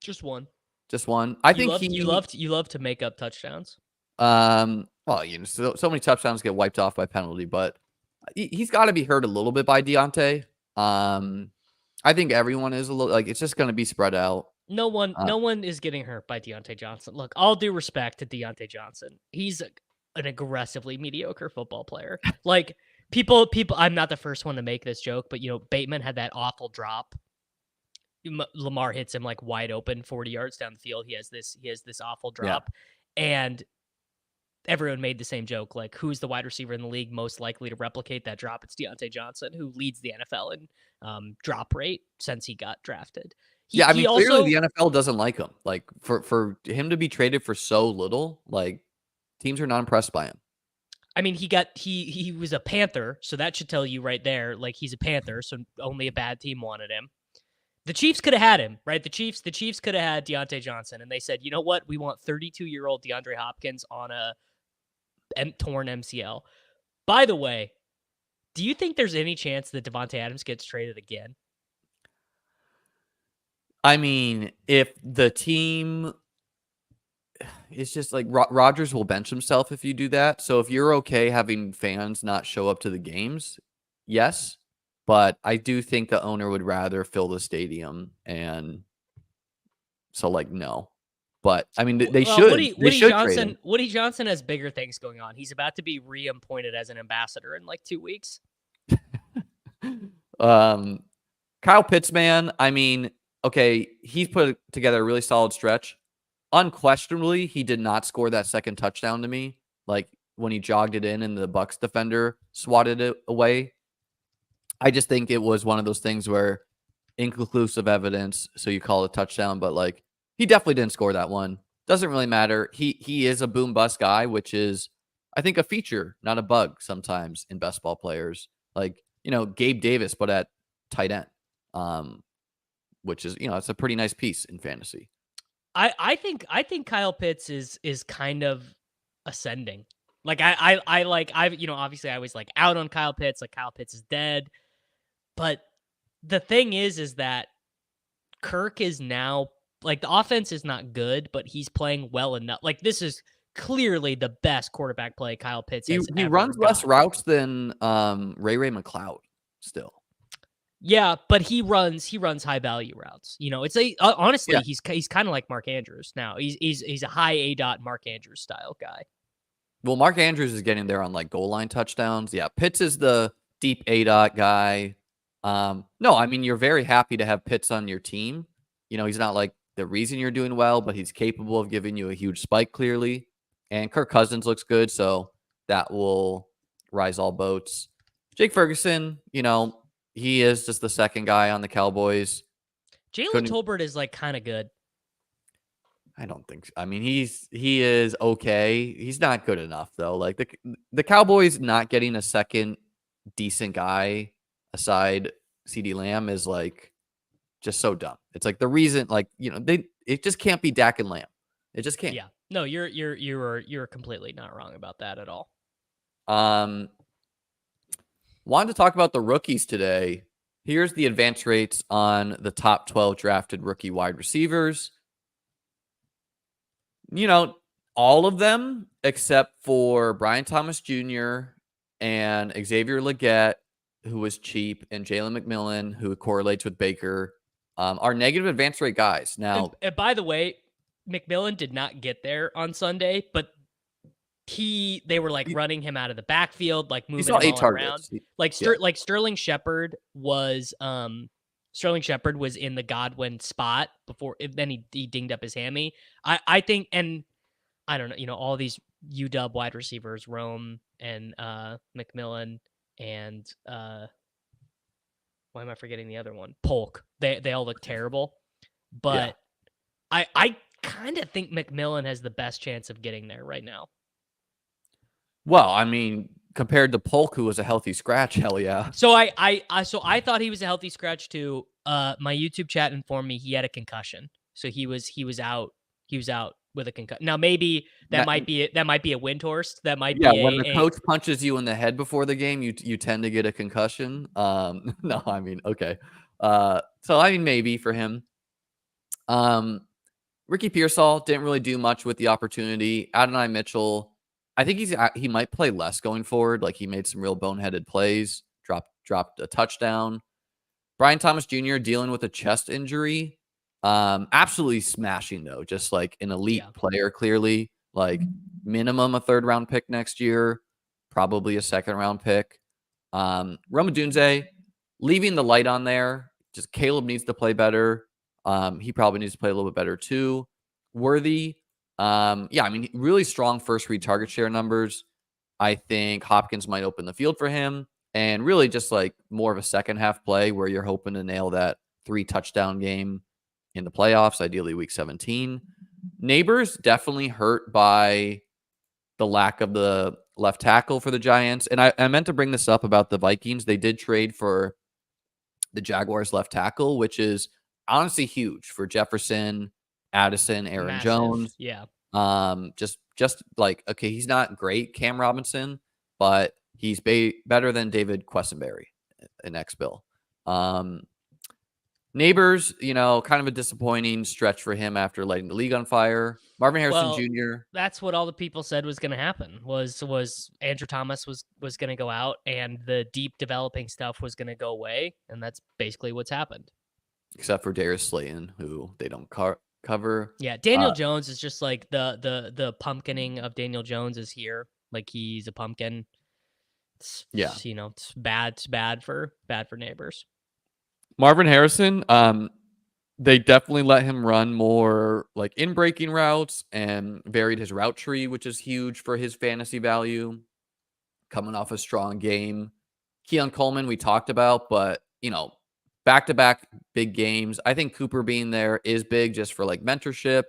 Just 1. Just 1. I think you love to make up touchdowns. Well, so many touchdowns get wiped off by penalty, but he's got to be hurt a little bit by Deontay. I think everyone is a little like it's just going to be spread out. No one is getting hurt by Deontay Johnson. Look, all due respect to Deontay Johnson, he's an aggressively mediocre football player. Like people. I'm not the first one to make this joke, but Bateman had that awful drop. Lamar hits him like wide open, 40 yards down the field. He has this awful drop, and everyone made the same joke. Like, who's the wide receiver in the league most likely to replicate that drop? It's Deontay Johnson, who leads the NFL in drop rate since he got drafted. Clearly the NFL doesn't like him. Like, for him to be traded for so little, like, teams are not impressed by him. I mean, he was a Panther, so that should tell you right there. Like, he's a Panther, so only a bad team wanted him. The Chiefs could have had him, right? The Chiefs could have had Deontay Johnson, and they said, you know what? We want 32-year-old DeAndre Hopkins on a torn MCL. By the way, do you think there's any chance that Devontae Adams gets traded again? I mean, if the team, it's just like Rodgers will bench himself if you do that. So if you're okay having fans not show up to the games, yes. But I do think the owner would rather fill the stadium, and so no. But I mean, they should. Woody Johnson has bigger things going on. He's about to be reappointed as an ambassador in like 2 weeks. Kyle Pitts, man. I mean, okay, he's put together a really solid stretch. Unquestionably, he did not score that second touchdown to me. Like when he jogged it in and the Bucks defender swatted it away. I just think it was one of those things where inconclusive evidence, so you call it a touchdown, but like he definitely didn't score that one. Doesn't really matter. He is a boom bust guy, which is I think a feature, not a bug sometimes in best ball players. Like, Gabe Davis, but at tight end. Which is, it's a pretty nice piece in fantasy. I think Kyle Pitts is kind of ascending. Like obviously I was like out on Kyle Pitts, like Kyle Pitts is dead. But the thing is that Kirk is now like the offense is not good, but he's playing well enough. Like this is clearly the best quarterback play Kyle Pitts has He ever runs less got. routes than Ray McLeod still. Yeah, but he runs high value routes. You know, it's honestly Yeah. he's kind of like Mark Andrews now. He's a high A dot Mark Andrews style guy. Well, Mark Andrews is getting there on like goal line touchdowns. Yeah, Pitts is the deep A dot guy. No, I mean you're very happy to have Pitts on your team. You know, he's not like the reason you're doing well, but he's capable of giving you a huge spike clearly. And Kirk Cousins looks good, so that will rise all boats. Jake Ferguson, you know, he is just the second guy on the Cowboys. Jalen Couldn't Tolbert is like kind of good. I don't think so. I mean, he is okay. He's not good enough though. Like the Cowboys not getting a second decent guy aside CD Lamb is like just so dumb. It's like the reason, like, you know, it just can't be Dak and Lamb. It just can't. Yeah. No, you're completely not wrong about that at all. Wanted to talk about the rookies today. Here's the advance rates on the top 12 drafted rookie wide receivers. You know, all of them except for Brian Thomas Jr. and Xavier Legette, who was cheap, and Jalen McMillan, who correlates with Baker, are negative advance rate guys. Now, and by the way, McMillan did not get there on Sunday, but they were like running him out of the backfield, like moving him all around. Like Sterling Shepard was in the Godwin spot before. Then he dinged up his hammy. I think, and I don't know, you know, all these UW wide receivers, Rome and McMillan and why am I forgetting the other one? Polk. They all look terrible, but I kind of think McMillan has the best chance of getting there right now. Well, I mean, compared to Polk, who was a healthy scratch, hell yeah. So I thought he was a healthy scratch too. My YouTube chat informed me he had a concussion, so he was out. He was out with a concussion. Now maybe that might be a Windhorst. That might be when the coach punches you in the head before the game, you tend to get a concussion. No, I mean, okay. So I mean, maybe for him. Ricky Pearsall didn't really do much with the opportunity. Adonai Mitchell, I think he might play less going forward. Like he made some real boneheaded plays, dropped a touchdown. Brian Thomas Jr. dealing with a chest injury. Absolutely smashing though, just like an elite player, clearly. Like minimum a 3rd round pick next year, probably a 2nd round pick. Rome Odunze, leaving the light on there. Just Caleb needs to play better. He probably needs to play a little bit better too. Worthy, I mean, really strong first read target share numbers. I think Hopkins might open the field for him, and really just like more of a second half play where you're hoping to nail that 3 touchdown game in the playoffs, ideally week 17. Neighbors definitely hurt by the lack of the left tackle for the Giants. And I meant to bring this up about the Vikings. They did trade for the Jaguars left tackle, which is honestly huge for Jefferson, Addison, Aaron Massive. Jones. Yeah. Just like, okay, he's not great, Cam Robinson, but he's better than David Quessenberry, an ex-Bill. Neighbors, you know, kind of a disappointing stretch for him after lighting the league on fire. Marvin Harrison Jr. That's what all the people said was going to happen. Was Andrew Thomas was going to go out, and the deep developing stuff was going to go away, and that's basically what's happened. Except for Darius Slayton, who they don't cover. Yeah, Daniel Jones is just like the pumpkining of Daniel Jones is here. Like he's a pumpkin. You know, it's bad for Neighbors. Marvin Harrison, they definitely let him run more like in breaking routes and varied his route tree, which is huge for his fantasy value. Coming off a strong game. Keon Coleman, we talked about, but you know, back-to-back big games. I think Cooper being there is big just for like mentorship,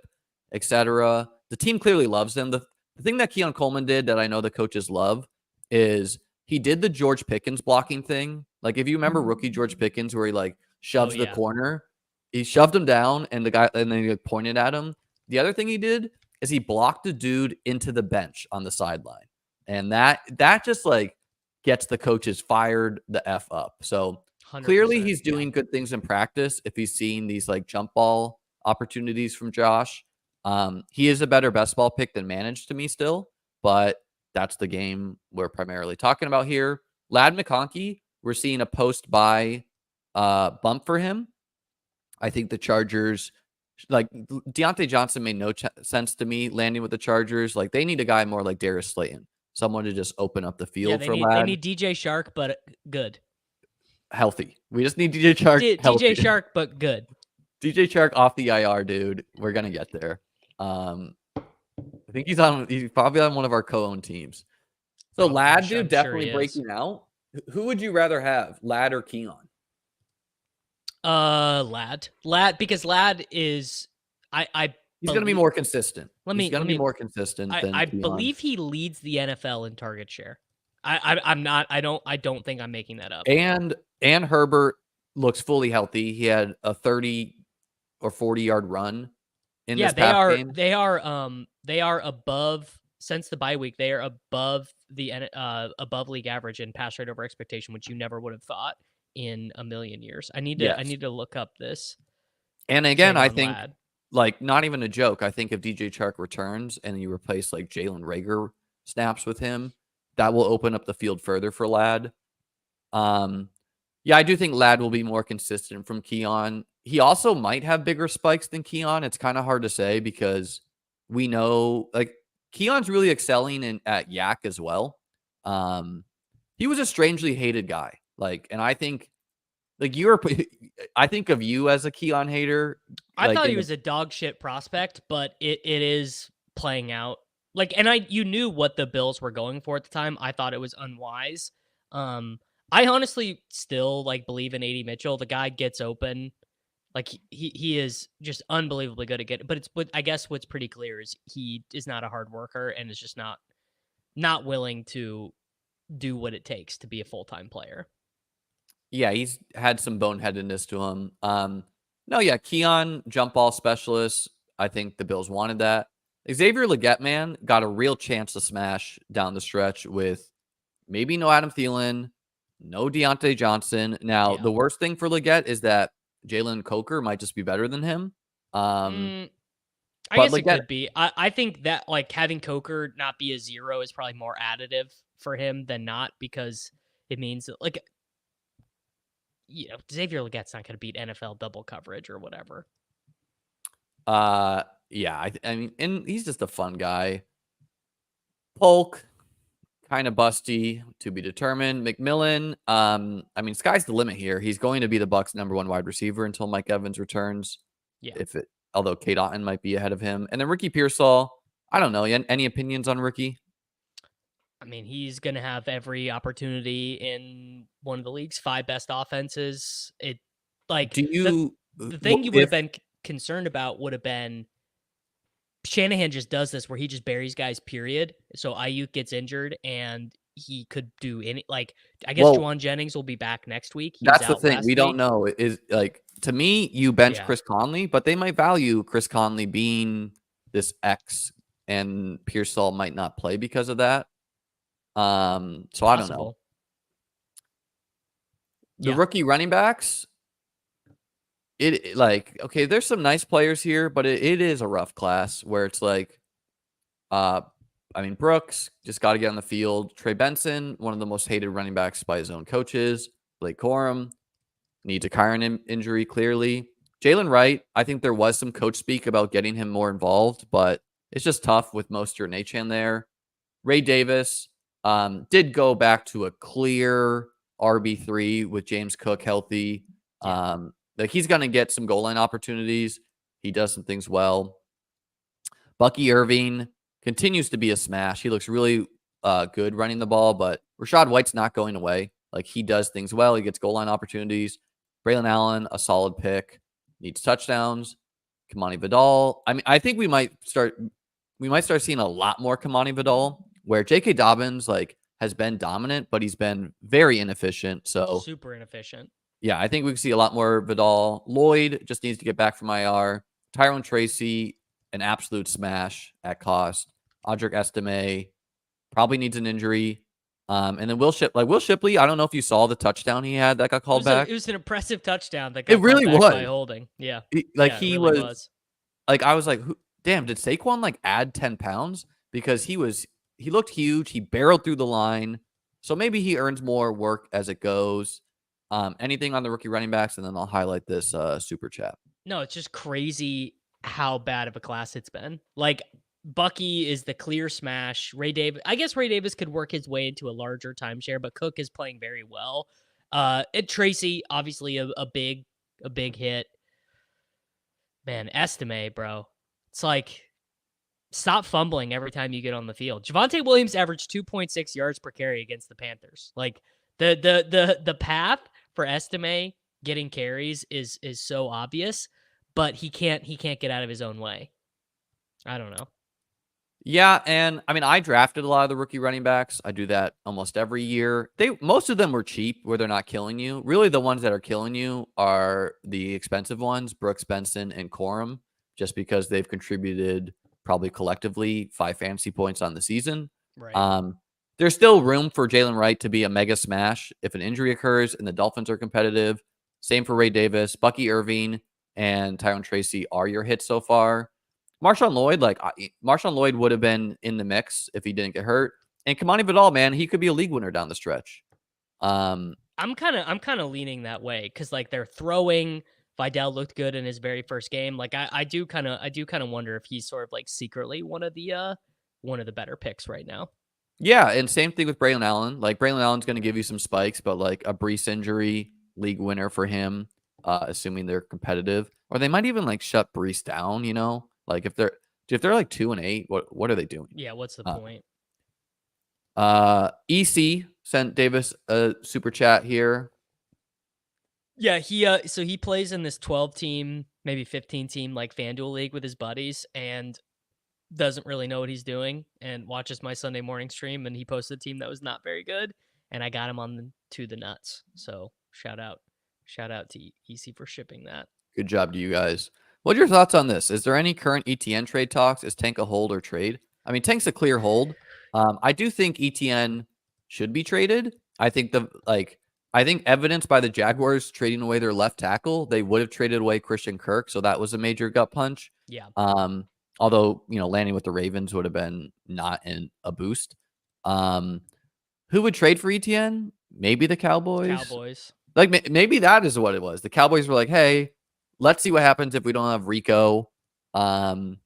etc. The team clearly loves him. The thing that Keon Coleman did that I know the coaches love is he did the George Pickens blocking thing. Like if you remember rookie George Pickens where he like shoves the corner, he shoved him down and then he like, pointed at him. The other thing he did is he blocked a dude into the bench on the sideline. And that just like gets the coaches fired the F up. So clearly he's doing good things in practice if he's seeing these like jump ball opportunities from Josh. He is a better best ball pick than managed to me still, but that's the game we're primarily talking about here. Lad McConkey, we're seeing a post-buy bump for him. I think the Chargers, like Deontay Johnson made no sense to me landing with the Chargers. Like they need a guy more like Darius Slayton, someone to just open up the field for Lad. They need DJ Shark, but good. Healthy. We just need DJ Shark healthy. DJ Shark, but good. DJ Shark off the IR, dude. We're gonna get there. I think he's probably on one of our co-owned teams. So Lad, dude, definitely breaking out. Who would you rather have, Lad or Keon? Lad, because Lad is he's going to be more consistent. He's going to be more consistent than I Keon. believe he leads the NFL in target share. I don't think I'm making that up. And Herbert looks fully healthy. He had a 30 or 40-yard run in this past game. They are above since the bye week. They are above the above league average in pass rate over expectation, which you never would have thought in a million years. I need to look up this. And again, I think like not even a joke. I think if DJ Chark returns and you replace like Jalen Reagor snaps with him, that will open up the field further for Lad. Yeah, I do think Lad will be more consistent from Keon. He also might have bigger spikes than Keon. It's kind of hard to say because we know like Keon's really excelling at Yak as well. He was a strangely hated guy. Like, and I think like I think of you as a Keon hater. I thought he was a dog shit prospect, but it is playing out. Like, and you knew what the Bills were going for at the time. I thought it was unwise. I honestly still like believe in AD Mitchell. The guy gets open. Like he is just unbelievably good at getting, but I guess what's pretty clear is he is not a hard worker and is just not willing to do what it takes to be a full-time player. Yeah, he's had some boneheadedness to him. No, yeah, Keon, jump ball specialist. I think the Bills wanted that. Xavier Legette, man, got a real chance to smash down the stretch with maybe no Adam Thielen, no Deontay Johnson. Now, the worst thing for Legette is that Jalen Coker might just be better than him. I guess it could be. I think that like having Coker not be a 0 is probably more additive for him than not because it means that, like, you know, Xavier Legette's not going to beat NFL double coverage or whatever. Yeah, I mean, and he's just a fun guy. Polk, kind of busty, to be determined. McMillan, I mean, sky's the limit here. He's going to be the Bucs' #1 wide receiver until Mike Evans returns. Yeah. Although Kate Otten might be ahead of him. And then Ricky Pearsall, I don't know. Any opinions on Ricky? I mean, he's going to have every opportunity in one of the league's 5 best offenses. It like the thing you would have been concerned about would have been Shanahan just does this where he just buries guys, period. So Ayuk gets injured and he could do any, like, I guess Juwan Jennings will be back next week. That's the thing. We don't know. Is like, to me, you bench Chris Conley, but they might value Chris Conley being this X and Pearsall might not play because of that. So I don't know. The rookie running backs, okay, there's some nice players here, but it is a rough class where it's like, I mean, Brooks just got to get on the field. Trey Benson, one of the most hated running backs by his own coaches. Blake Corum needs a Kyron injury, clearly. Jalen Wright, I think there was some coach speak about getting him more involved, but it's just tough with Mostert and Achane there. Ray Davis did go back to a clear RB3 with James Cook healthy. Like he's going to get some goal line opportunities. He does some things well. Bucky Irving continues to be a smash. He looks really good running the ball, but Rachaad White's not going away. Like he does things well. He gets goal line opportunities. Braylon Allen, a solid pick, needs touchdowns. Kamani Vidal. I mean, I think we might start seeing a lot more Kamani Vidal, where J.K. Dobbins like has been dominant, but he's been very inefficient. So super inefficient. Yeah, I think we can see a lot more Vidal. Lloyd just needs to get back from IR. Tyrone Tracy, an absolute smash at cost. Audric Estime probably needs an injury. And then Will Shipley, I don't know if you saw the touchdown he had that got called back. It was an impressive touchdown that It got really called back by was. holding. Yeah. He It really was. like, I was like, damn, did Saquon like add 10 pounds? Because he looked huge. He barreled through the line. So maybe he earns more work as it goes. Anything on the rookie running backs, and then I'll highlight this super chat. No, it's just crazy how bad of a class it's been. Like, Bucky is the clear smash. I guess Ray Davis could work his way into a larger timeshare, but Cook is playing very well. Tracy, obviously a big hit. Man, Estime, bro. It's like, stop fumbling every time you get on the field. Javonte Williams averaged 2.6 yards per carry against the Panthers. Like, the path for Estime getting carries is so obvious, but he can't get out of his own way. I don't know. Yeah, and I mean, I drafted a lot of the rookie running backs. I do that almost every year. Most of them were cheap, where they're not killing you. Really, the ones that are killing you are the expensive ones, Brooks Benson and Corum, just because they've contributed probably collectively 5 fantasy points on the season. Right. There's still room for Jalen Wright to be a mega smash if an injury occurs and the Dolphins are competitive. Same for Ray Davis, Bucky Irving, and Tyrone Tracy are your hits so far. Marshawn Lloyd would have been in the mix if he didn't get hurt. And Kamani Vidal, man, he could be a league winner down the stretch. I'm kind of leaning that way because like they're throwing. Vidal looked good in his very first game. Like I do kind of wonder if he's sort of like secretly one of the better picks right now. Yeah, and same thing with Braylon Allen. Like Braylon Allen's going to give you some spikes, but like a Brees injury, league winner for him, assuming they're competitive, or they might even like shut Brees down. Like if they're like 2-8, what are they doing? Yeah, what's the point? EC sent Davis a super chat here. Yeah, so he plays in this 12 team, maybe 15 team like FanDuel league with his buddies and doesn't really know what he's doing and watches my Sunday morning stream, and he posted a team that was not very good and I got him on to the nuts. So shout out to EC for shipping that. Good job to you guys. What are your thoughts on this? Is there any current ETN trade talks? Is Tank a hold or trade? I mean, Tank's a clear hold. I do think ETN should be traded. I think evidence by the Jaguars trading away their left tackle, they would have traded away Christian Kirk, so that was a major gut punch. Yeah. Although, landing with the Ravens would have been not a boost. Who would trade for ETN? Maybe the Cowboys. Like maybe that is what it was. The Cowboys were like, "Hey, let's see what happens if we don't have Rico." Now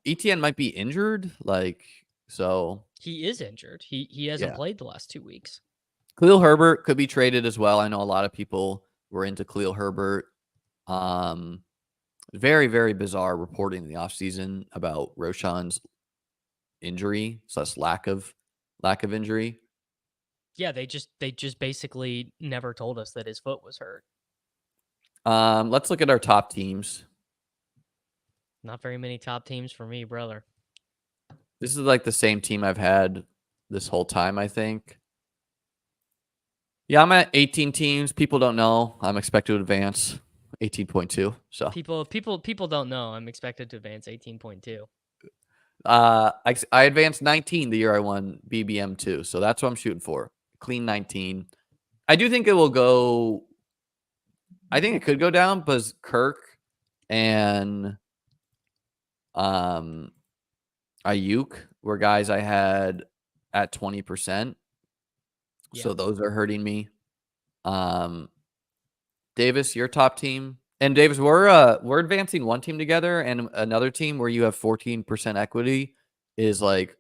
ETN might be injured, so he is injured. He hasn't played the last 2 weeks. Khalil Herbert could be traded as well. I know a lot of people were into Khalil Herbert. Very, very bizarre reporting in the offseason about Roshan's injury / lack of injury. Yeah, they just basically never told us that his foot was hurt. Let's look at our top teams. Not very many top teams for me, brother. This is like the same team I've had this whole time, I think. Yeah, I'm at 18 teams. People don't know. I'm expected to advance 18.2. So people don't know. I'm expected to advance 18.2. I advanced 19 the year I won BBM 2. So that's what I'm shooting for. Clean 19. I do think it will go. I think it could go down because Kirk and Ayuk were guys I had at 20%. Yeah. So those are hurting me. Davis, your top team. And Davis, we're advancing one team together, and another team where you have 14% equity is like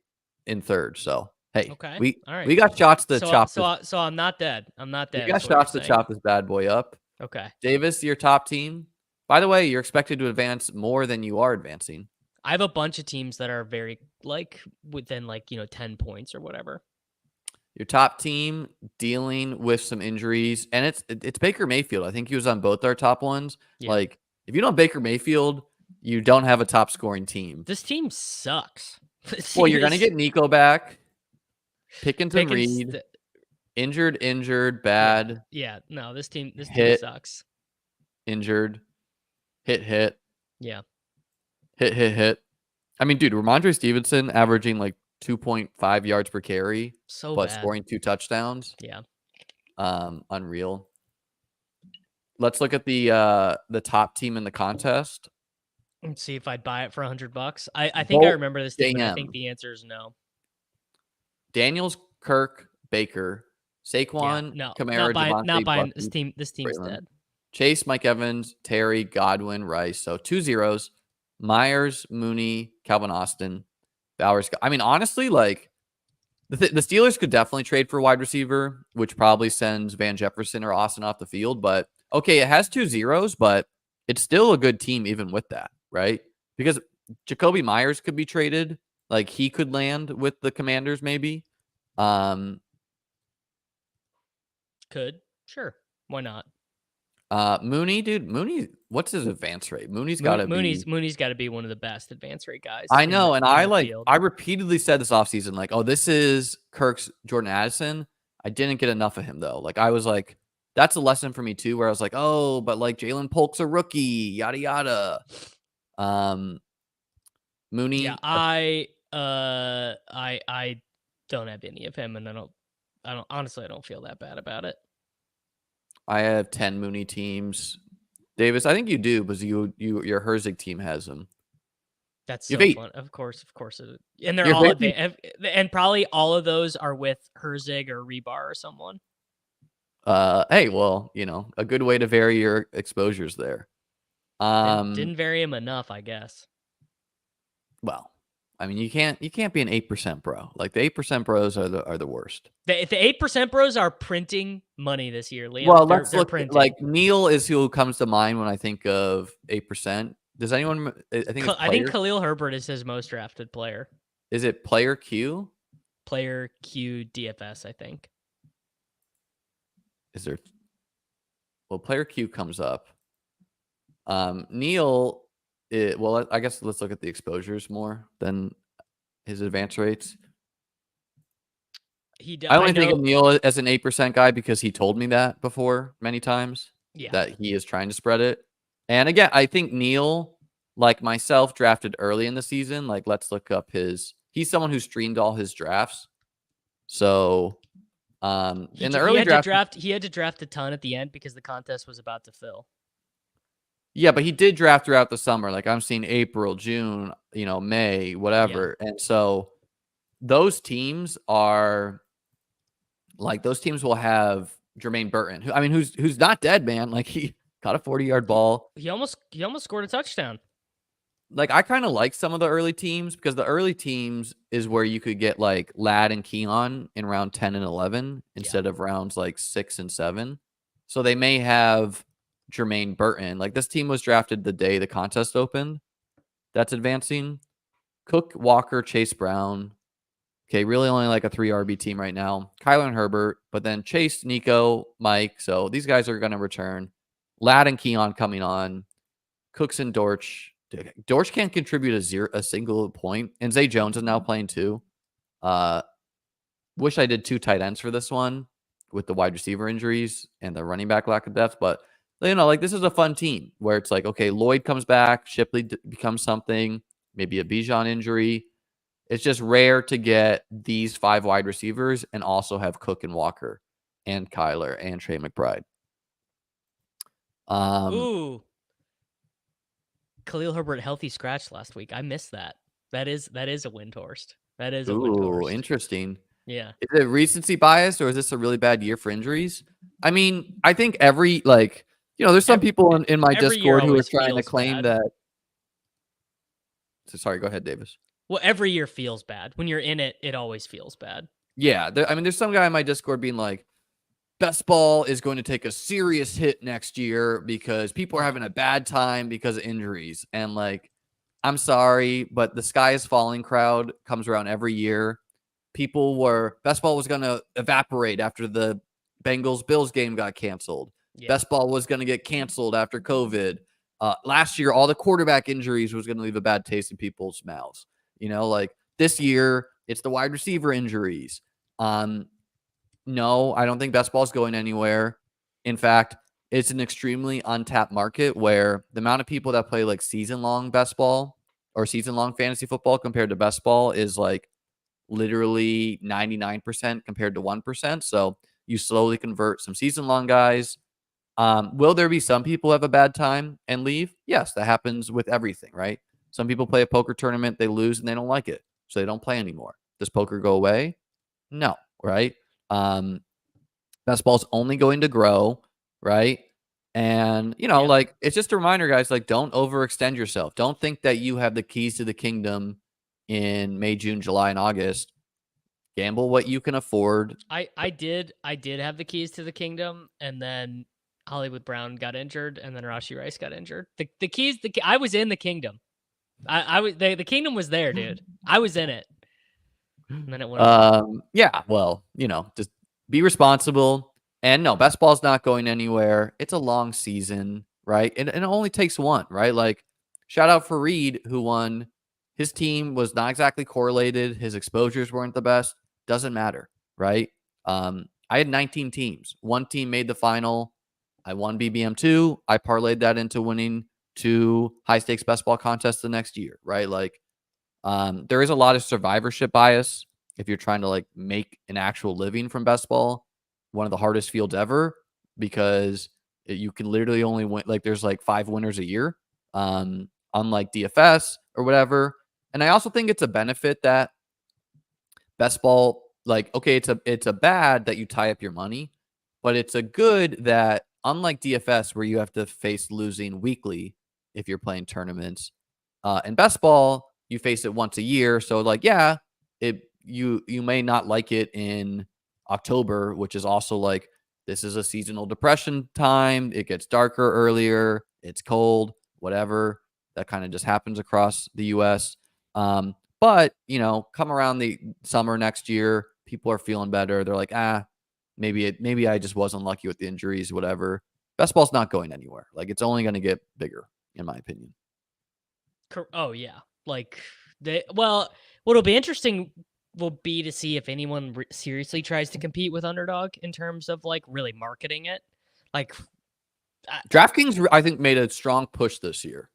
in third. So hey, okay, all right. We got shots to chop. So I'm not dead. I'm not dead. We got shots to chop this bad boy up. Okay, Davis, your top team. By the way, you're expected to advance more than you are advancing. I have a bunch of teams that are very within 10 points or whatever. Your top team dealing with some injuries, and it's Baker Mayfield. I think he was on both our top ones. Yeah. Like, if you don't have Baker Mayfield, you don't have a top scoring team. This team sucks. Well, you're gonna get Nico back. Pickens and Reed. Injured, bad. Yeah, no, this team sucks. Injured. Hit. Yeah. Hit. I mean, dude, Ramondre Stevenson averaging like 2.5 yards per carry, So but bad. scoring 2 touchdowns. Yeah. Unreal. Let's look at the top team in the contest. Let's see if I'd buy it for $100. I think I Bolt remember this team, and I think JM. the answer is no. Daniels, Kirk, Baker, Yeah, Saquon, no, Kamara, not Javonte, buying Bucky, this team's Braylon, dead. Chase, Mike Evans, Terry, Godwin, Rice. So 2 zeros. Myers, Mooney, Calvin Austin, Bowers. I mean, honestly, like the Steelers could definitely trade for a wide receiver, which probably sends Van Jefferson or Austin off the field. But okay, it has 2 zeros, but it's still a good team even with that, right? Because Jacoby Myers could be traded. Like he could land with the Commanders, maybe. Could. Sure. Why not? Mooney, dude, Mooney, what's his advance rate? Mooney's got to be. Mooney's got to be one of the best advance rate guys I in know, and the field. I repeatedly said this offseason, like, oh, this is Kirk's Jordan Addison. I didn't get enough of him though. Like, I was like, that's a lesson for me too, where I was like, oh, but like Jalen Polk's a rookie, yada yada. Mooney, Yeah, I don't have any of him, and I don't honestly, I don't feel that bad about it. I have 10 Mooney teams. Davis, I think you do, because your Herzig team has him. That's You so have 8. fun. Of course, and they're all and probably all of those are with Herzig or Rebar or someone. Hey, well, a good way to vary your exposures there. Didn't vary him enough, I guess. Well, I mean, you can't be an 8% bro. Like the 8% bros are the worst. The 8% bros are printing money this year, Liam. Well, they're let's look. printing. Like Neil is who comes to mind when I think of 8%. Does anyone? I think it's I think Khalil Herbert is his most drafted player. Is it player Q? Player Q DFS, I think. Is there? Well, player Q comes up. Neil. Well, I guess let's look at the exposures more than his advance rates. I only think of Neil as an 8% guy because he told me that before many times. Yeah. That he is trying to spread it. And again, I think Neil, like myself, drafted early in the season. Like, let's look up he's someone who streamed all his drafts. So, in the early draft, he had to draft a ton at the end because the contest was about to fill. Yeah, but he did draft throughout the summer. Like I'm seeing April, June, May, whatever. Yeah. And so those teams will have Jermaine Burton, who's not dead, man. Like he caught a 40-yard ball. He almost scored a touchdown. Like I kind of like some of the early teams because the early teams is where you could get like Ladd and Keon in round 10 and 11 instead of rounds like 6 and 7. So they may have Jermaine Burton. Like this team was drafted the day the contest opened. That's advancing. Cook, Walker, Chase Brown. Okay, really only like a 3 RB team right now. Kyler and Herbert, but then Chase, Nico, Mike. So these guys are going to return. Ladd and Keon coming on. Cooks and Dortch. Dortch can't contribute a single point. And Zay Jones is now playing too. Wish I did 2 tight ends for this one with the wide receiver injuries and the running back lack of depth. But, like this is a fun team where it's like, okay, Lloyd comes back. Shipley becomes something. Maybe a Bijan injury. It's just rare to get these 5 wide receivers and also have Cook and Walker and Kyler and Trey McBride. Ooh. Khalil Herbert healthy scratch last week. I missed that. That is a Windhorst. That is a Windhorst. Interesting. Yeah. Is it recency bias or is this a really bad year for injuries? I mean, I think there's some people in my Discord who are trying to claim that. So sorry, go ahead, Davis. Well, every year feels bad. When you're in it, it always feels bad. Yeah. There's some guy in my Discord being like, best ball is going to take a serious hit next year because people are having a bad time because of injuries. And like, I'm sorry, but the sky is falling crowd comes around every year. Best ball was going to evaporate after the Bengals-Bills game got canceled. Yeah. Best ball was going to get canceled after COVID. Last year, all the quarterback injuries was going to leave a bad taste in people's mouths. Like this year, it's the wide receiver injuries. No, I don't think best ball is going anywhere. In fact, it's an extremely untapped market where the amount of people that play like season-long best ball or season-long fantasy football compared to best ball is like literally 99% compared to 1%. So you slowly convert some season long guys. Will there be some people who have a bad time and leave? Yes, that happens with everything, right? Some people play a poker tournament, they lose and they don't like it, so they don't play anymore. Does poker go away? No, right? Um, Best ball's only going to grow, right? And, Yeah. like, it's just a reminder, guys, like, don't overextend yourself. Don't think that you have the keys to the kingdom in May, June, July, and August. Gamble what you can afford. I did have the keys to the kingdom, and then Hollywood Brown got injured, and then Rashi Rice got injured. The keys, I was in the kingdom. I was the kingdom was there, dude. I was in it, and then it went away. Yeah, well, just be responsible. And no, best ball's not going anywhere. It's a long season, right? And it only takes one, right? Like, shout out for Reed, who won. His team was not exactly correlated. His exposures weren't the best. Doesn't matter, right? I had 19 teams. One team made the final. I won BBM2. I parlayed that into winning 2 high stakes best ball contests the next year, right? Like, there is a lot of survivorship bias if you're trying to like make an actual living from best ball. One of the hardest fields ever, because you can literally only win, like, there's like 5 winners a year, unlike DFS or whatever. And I also think it's a benefit that best ball, like, okay, it's a bad that you tie up your money, but it's a good that, unlike DFS where you have to face losing weekly if you're playing tournaments, in best ball you face it once a year. So like, yeah, you may not like it in October, which is also like, this is a seasonal depression time. It gets darker earlier. It's cold, whatever. That kind of just happens across the US. But, come around the summer next year, people are feeling better. They're like, maybe I just wasn't lucky with the injuries, whatever. Best ball's not going anywhere. Like, it's only going to get bigger, in my opinion. Oh yeah, like what'll be interesting will be to see if anyone seriously tries to compete with Underdog in terms of like really marketing it. Like, DraftKings, I think, made a strong push this year.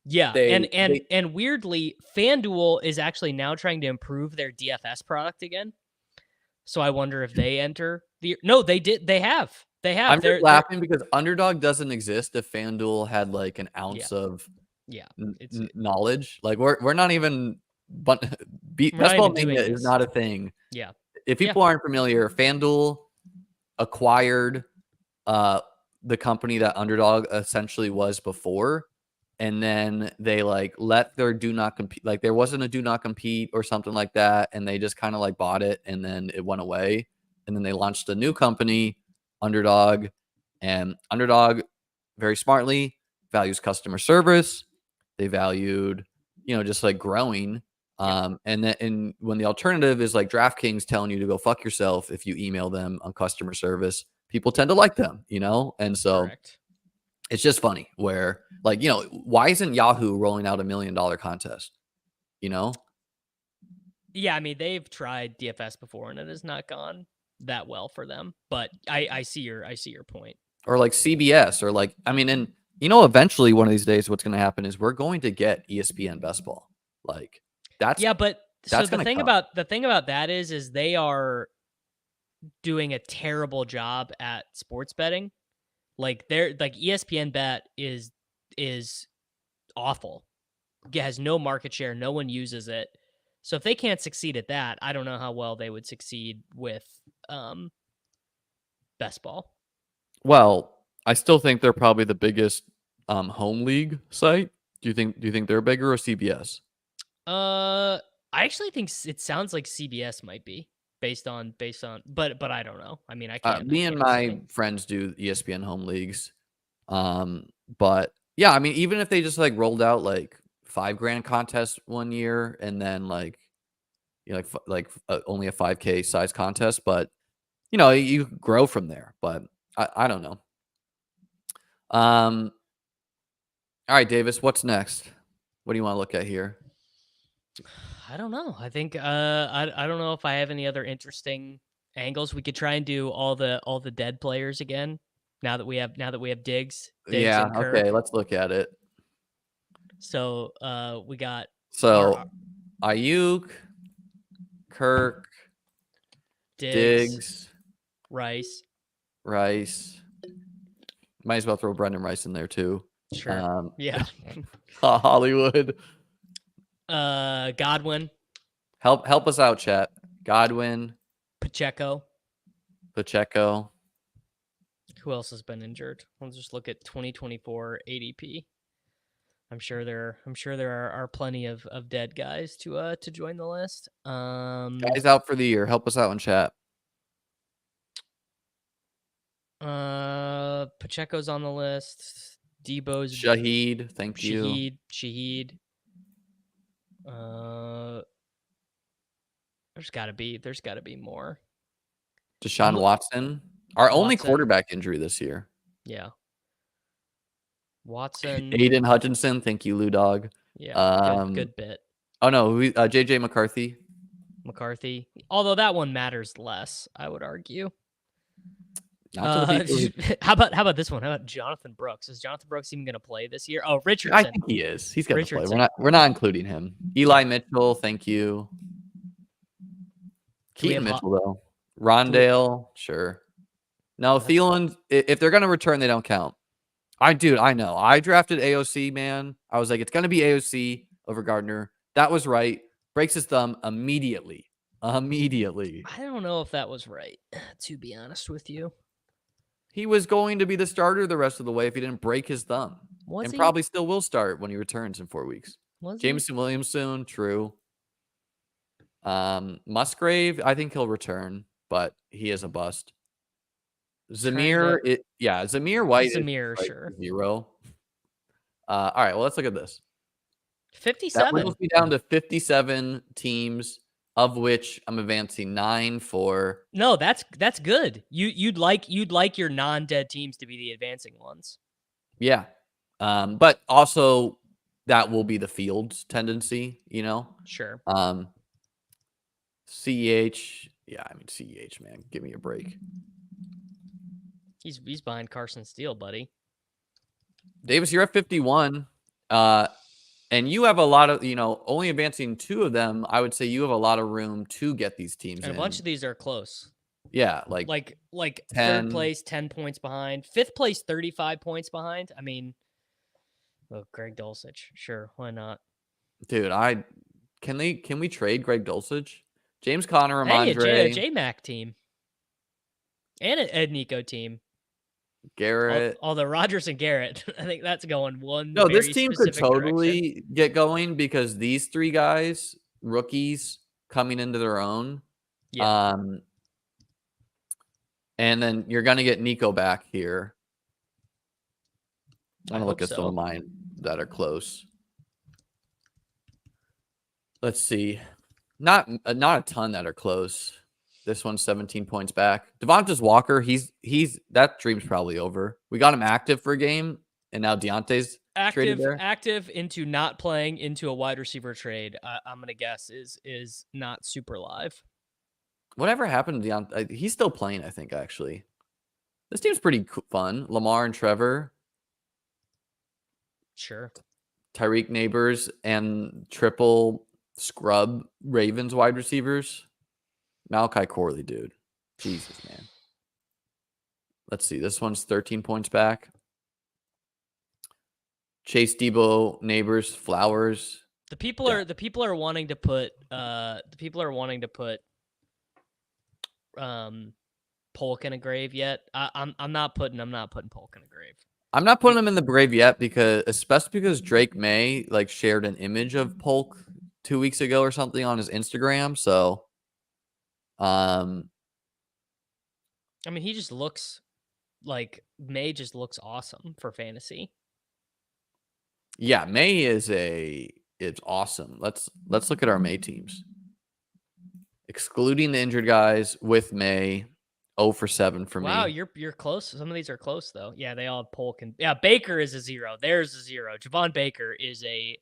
yeah, They, and weirdly, FanDuel is actually now trying to improve their DFS product again. So I wonder if they enter the. No, they did. They have. They have. I'm just laughing because Underdog doesn't exist if FanDuel had like an ounce of it's knowledge. Like, we're not even, but we're best not ball even doing mania is this. not a thing. Yeah. If people aren't familiar, FanDuel acquired the company that Underdog essentially was before, and then they like let their do not compete, like there wasn't a do not compete or something like that, and they just kind of like bought it, and then it went away, and then they launched a new company, Underdog. And Underdog, very smartly, values customer service. They valued, just like growing. And when the alternative is like DraftKings telling you to go fuck yourself if you email them on customer service, people tend to like them, and so Correct. it's just funny where, like, why isn't Yahoo rolling out $1 million contest? Yeah, I mean they've tried DFS before and it has not gone that well for them. But I see your point. Or like CBS, or like, I mean, and eventually one of these days what's going to happen is we're going to get ESPN best ball. Like, that's but so that's the going to thing come. about that is they are doing a terrible job at sports betting. Like they're like ESPN bet is awful. It has no market share. No one uses it. So if they can't succeed at that, I don't know how well they would succeed with best ball. Well, I still think they're probably the biggest home league site. Do you think they're bigger, or CBS? I actually think it sounds like CBS might be but I don't know. I mean, I can't Me and my say. friends do ESPN home leagues. But yeah, I mean, even if they just like rolled out like $5,000 contest one year, and then like, only a 5K size contest, but you grow from there. But I don't know. All right, Davis, what's next? What do you want to look at here? I don't know. I think I don't know if I have any other interesting angles. We could try and do all the dead players again. Now that we have Diggs Yeah, and okay, Kirk. let's look at it. So we got So Ayuk, Kirk, Diggs, Rice. Might as well throw Brendan Rice in there too. Sure. Yeah. Hollywood. Godwin. Help us out, chat. Godwin, Pacheco. Who else has been injured? Let's just look at 2024 ADP. I'm sure there are plenty of dead guys to join the list. Guys out for the year. Help us out in chat. Pacheco's on the list. Debo's Shaheed, thank you. Shaheed. There's got to be more. Deshaun Watson, our only quarterback injury this year. Yeah. Watson. Aiden Hutchinson, thank you, Lou Dog. Yeah, good bit. Oh no, JJ McCarthy. Although that one matters less, I would argue. Not to the people how about this one? How about Jonathan Brooks? Is Jonathan Brooks even going to play this year? Oh, Richardson. I think he is. He's going to play. We're not including him. Eli Mitchell, thank you. Keaton Mitchell though. Rondale, sure. No, Thielen. If they're going to return, they don't count. I know. I drafted AOC, man. I was like, it's going to be AOC over Gardner. That was right. Breaks his thumb immediately. I don't know if that was right, to be honest with you. He was going to be the starter the rest of the way if he didn't break his thumb. Probably still will start when he returns in 4 weeks. Jameson Williams soon, true. Musgrave, I think he'll return, but he is a bust. Zamir White is sure. 0. All right, well, let's look at this. 57. That brings me down to 57 teams, of which I'm advancing 9 for. No, that's good. You'd like your non-dead teams to be the advancing ones. Yeah. But also that will be the field's tendency, Sure. CEH. Yeah, I mean CEH, man. Give me a break. He's behind Carson Steele, buddy. Davis, you're at 51. And you have a lot of, only advancing 2 of them. I would say you have a lot of room to get these teams. And a bunch of these are close. Yeah, like 10, 3rd place, 10 points behind. 5th place, 35 points behind. I mean, Greg Dulcich, sure, why not? Dude, can we trade Greg Dulcich? James Conner, Ramondre, a J-Mac team, and an Ed Nico team. Garrett. Although Rodgers and Garrett, I think that's going one. No, this team could totally get going because these 3 guys, rookies, coming into their own. Yeah. And then you're going to get Nico back here. I'm going to look at some of mine that are close. Let's see. Not a ton that are close. This one's 17 points back. Devontae Walker, he's that dream's probably over. We got him active for a game, and now Deontay's active into not playing into a wide receiver trade. I'm gonna guess is not super live. Whatever happened to Deontay? He's still playing, I think. Actually, this team's pretty fun. Lamar and Trevor, sure. Tyreek Neighbors and triple scrub Ravens wide receivers. Malachi Corley, dude. Jesus, man. Let's see. This one's 13 points back. Chase Debo, Neighbors, Flowers. The people are wanting to put Polk in a grave yet. I'm not putting Polk in a grave. I'm not putting him in the grave yet especially because Drake May shared an image of Polk 2 weeks ago or something on his Instagram. So I mean, he just looks like May just looks awesome for fantasy. Yeah, May is awesome. Let's look at our May teams. Excluding the injured guys with May, 0 for 7 for me. Wow, you're close. Some of these are close though. Yeah, they all have Polk and Baker is a 0. There's a 0. Javon Baker is a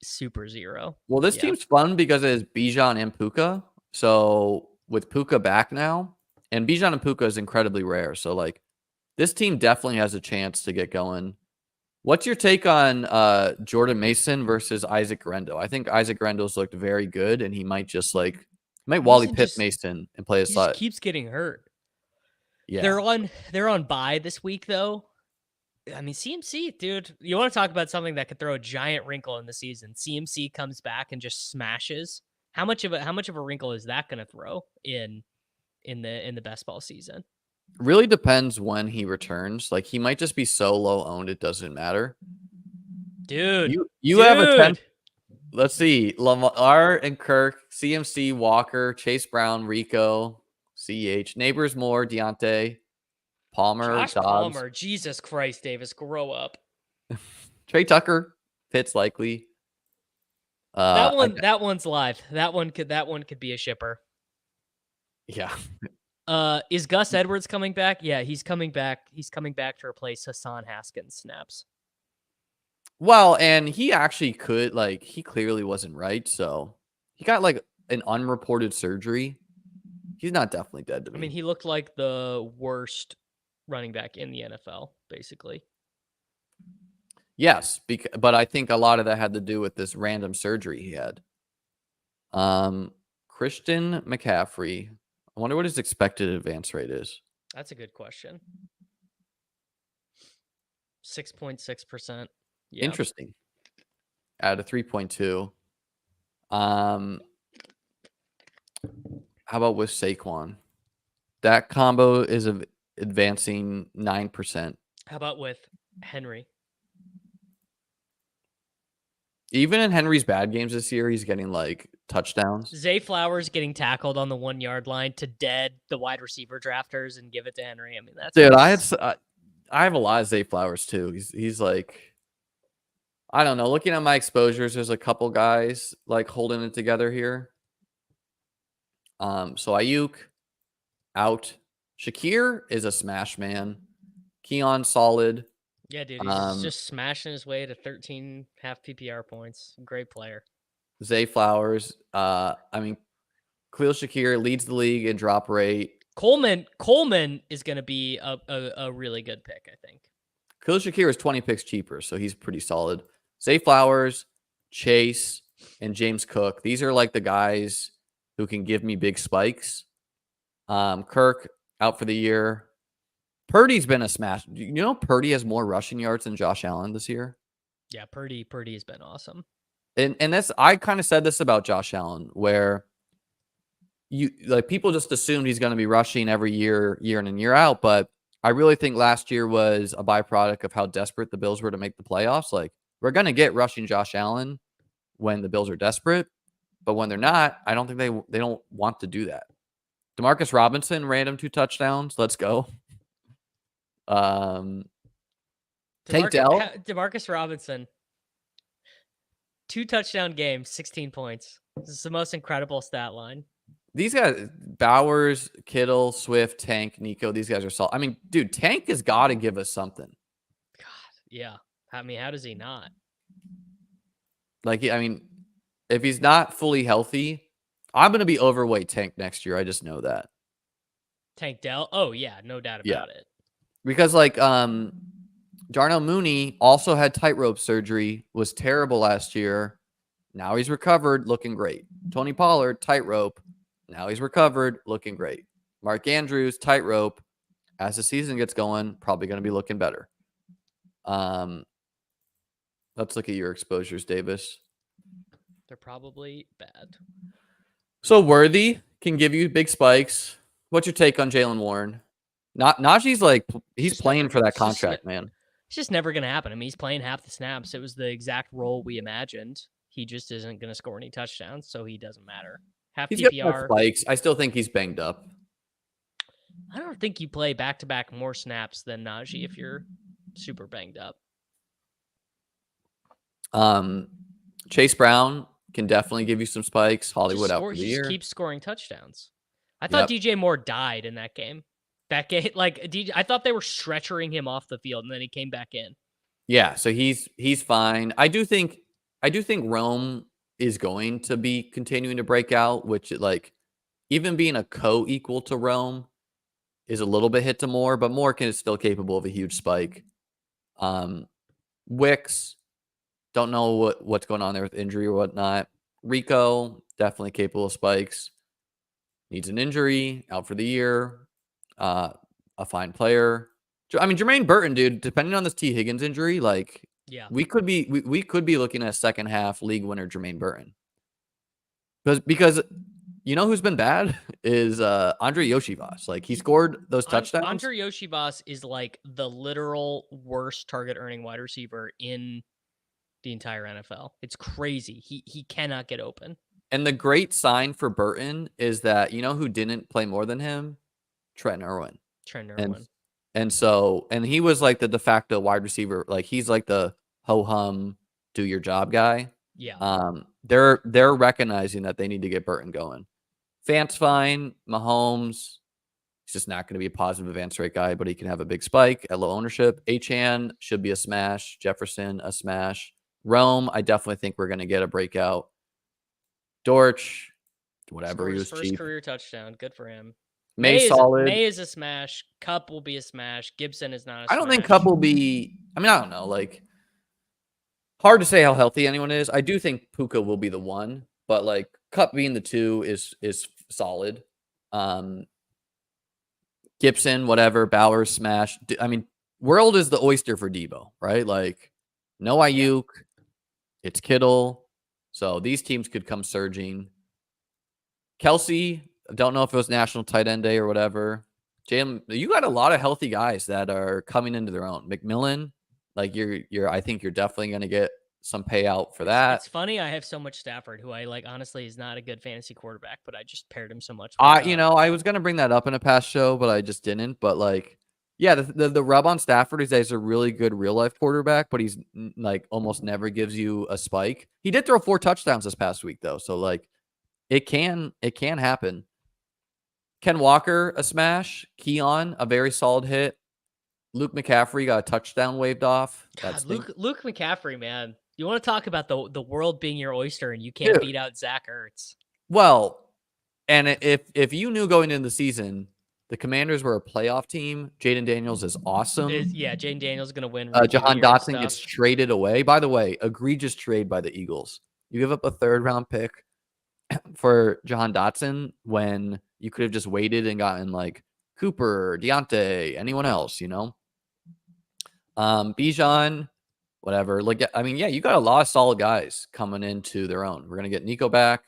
super 0. Well, this team's fun because it is Bijan and Puka. So with Puka back now, and Bijan and Puka is incredibly rare. So this team definitely has a chance to get going. What's your take on Jordan Mason versus Isaac Rendo? I think Isaac Rendo's looked very good, and he might just Might Wally Mason Pip just Mason and play a he just slot. keeps getting hurt. Yeah. They're on bye this week though. I mean, CMC, dude, you want to talk about something that could throw a giant wrinkle in the season. CMC comes back and just smashes. How much of a wrinkle is that going to throw in the best ball season? Really depends when he returns. Like, he might just be so low owned it doesn't matter. Dude. You have a 10. Dude. Let's see. Lamar and Kirk, CMC, Walker, Chase Brown, Rico, CH, Neighbors, Moore, Deontay, Palmer, Josh Dobbs, Palmer. Jesus Christ, Davis, grow up. Trey Tucker, Pitts likely. That one's live. That one could be a shipper. Yeah. Is Gus Edwards coming back? Yeah, he's coming back. He's coming back to replace Hassan Haskins snaps. Well, and he actually could, like, he clearly wasn't right. So he got like an unreported surgery. He's not definitely dead to me. I mean, he looked like the worst running back in the NFL, basically. Yes, but I think a lot of that had to do with this random surgery he had. Christian McCaffrey. I wonder what his expected advance rate is. That's a good question. 6.6%. Yeah. Interesting. Out of 3.2. How about with Saquon? That combo is advancing 9%. How about with Henry? Even in Henry's bad games this year, he's getting like touchdowns. Zay Flowers getting tackled on the 1 yard line to dead the wide receiver drafters and give it to Henry. I mean, that's Dude. I have a lot of Zay Flowers too. He's like, I don't know. Looking at my exposures, there's a couple guys like holding it together here. So Ayuk out. Shakir is a smash man. Keon solid. Yeah, dude, he's just smashing his way to 13 half PPR points. Great player. Zay Flowers. I mean, Khalil Shakir leads the league in drop rate. Coleman is going to be a really good pick, I think. Khalil Shakir is 20 picks cheaper, so he's pretty solid. Zay Flowers, Chase, and James Cook. These are like the guys who can give me big spikes. Kirk out for the year. Purdy's been a smash. You know, Purdy has more rushing yards than Josh Allen this year. Yeah, Purdy has been awesome. And that's, I kind of said this about Josh Allen, where you like people just assumed he's going to be rushing every year in and year out. But I really think last year was a byproduct of how desperate the Bills were to make the playoffs. Like, we're going to get rushing Josh Allen when the Bills are desperate, but when they're not, I don't think they don't want to do that. Demarcus Robinson, random 2 touchdowns. Let's go. Tank Dell. Demarcus Robinson, 2 touchdown games, 16 points. This is the most incredible stat line. These guys, Bowers, Kittle, Swift, Tank, Nico, these guys are solid. I mean, dude, Tank has got to give us something. God, yeah. I mean, how does he not? Like, I mean, if he's not fully healthy, I'm going to be overweight Tank next year. I just know that. Tank Dell? Oh, yeah, no doubt about it. Because, like, Darnell Mooney also had tightrope surgery, was terrible last year. Now he's recovered, looking great. Tony Pollard, tightrope. Now he's recovered, looking great. Mark Andrews, tightrope. As the season gets going, probably going to be looking better. Let's look at your exposures, Davis. They're probably bad. So Worthy can give you big spikes. What's your take on Jaylen Warren? Najee's like, he's playing for that contract, man. It's just never going to happen. I mean, he's playing half the snaps. It was the exact role we imagined. He just isn't going to score any touchdowns, so he doesn't matter. Half he's PPR. Got spikes. I still think he's banged up. I don't think you play back-to-back more snaps than Najee if you're super banged up. Chase Brown can definitely give you some spikes. Hollywood out for the year. He keeps scoring touchdowns. I thought DJ Moore died in that game. That game, like I thought they were stretchering him off the field, and then he came back in. Yeah, so he's fine. I do think Rome is going to be continuing to break out, which, like, even being a co-equal to Rome is a little bit hit to Moore, but Moore is still capable of a huge spike. Wicks, don't know what's going on there with injury or whatnot. Rico, definitely capable of spikes. needs an injury, out for the year. A fine player. I mean, Jermaine Burton, dude. Depending on this T. Higgins injury, like Yeah. we could be looking at a second half league winner, Jermaine Burton. Because you know who's been bad is Andre Yoshivas. Like he scored those touchdowns. Andre Yoshivas is like the literal worst target earning wide receiver in the entire NFL. It's crazy. He cannot get open. And the great sign for Burton is that you know who didn't play more than him? Trent Irwin. Trent Irwin. And he was like the de facto wide receiver. Like he's like the ho hum, do your job guy. Yeah. They're recognizing that they need to get Burton going. Fant's fine. Mahomes, he's just not going to be a positive advance rate guy, but he can have a big spike at low ownership. Achane should be a smash. Jefferson, a smash. Rome, I definitely think we're going to get a breakout. Dortch, whatever, he was first cheap. career touchdown. Good for him. May solid. May is a smash. Cup will be a smash. Gibson is not a smash. I don't think Cup will be. I mean, I don't know. Like, hard to say how healthy anyone is. I do think Puka will be the one, but like Cup being the 2 is solid. Gibson, whatever. Bowers, smash. I mean, World is the oyster for Debo, right? Like, no Ayuk. Yeah. It's Kittle. So these teams could come surging. Kelsey, don't know if it was National Tight End Day or whatever. Jalen, you got a lot of healthy guys that are coming into their own. McMillan, like you're I think you're definitely going to get some payout for that. It's funny. I have so much Stafford, who I like. Honestly, is not a good fantasy quarterback, but I just paired him so much. I was going to bring that up in a past show, but I just didn't. But like, yeah, the rub on Stafford is that he's a really good real life quarterback, but he's like almost never gives you a spike. He did throw 4 touchdowns this past week though, so like it can happen. Ken Walker, a smash. Keon, a very solid hit. Luke McCaffrey got a touchdown waved off. God, Luke McCaffrey, man. You want to talk about the world being your oyster and you can't beat out Zach Ertz. Well, and if you knew going into the season the Commanders were a playoff team, Jaden Daniels is awesome. Jaden Daniels is going to win. Jahan Dotson gets traded away. By the way, egregious trade by the Eagles. You give up a 3rd round pick for Jahan Dotson when you could have just waited and gotten like Cooper, Deontay, anyone else, you know? Bijan, whatever. Like, I mean, yeah, you got a lot of solid guys coming into their own. We're going to get Nico back.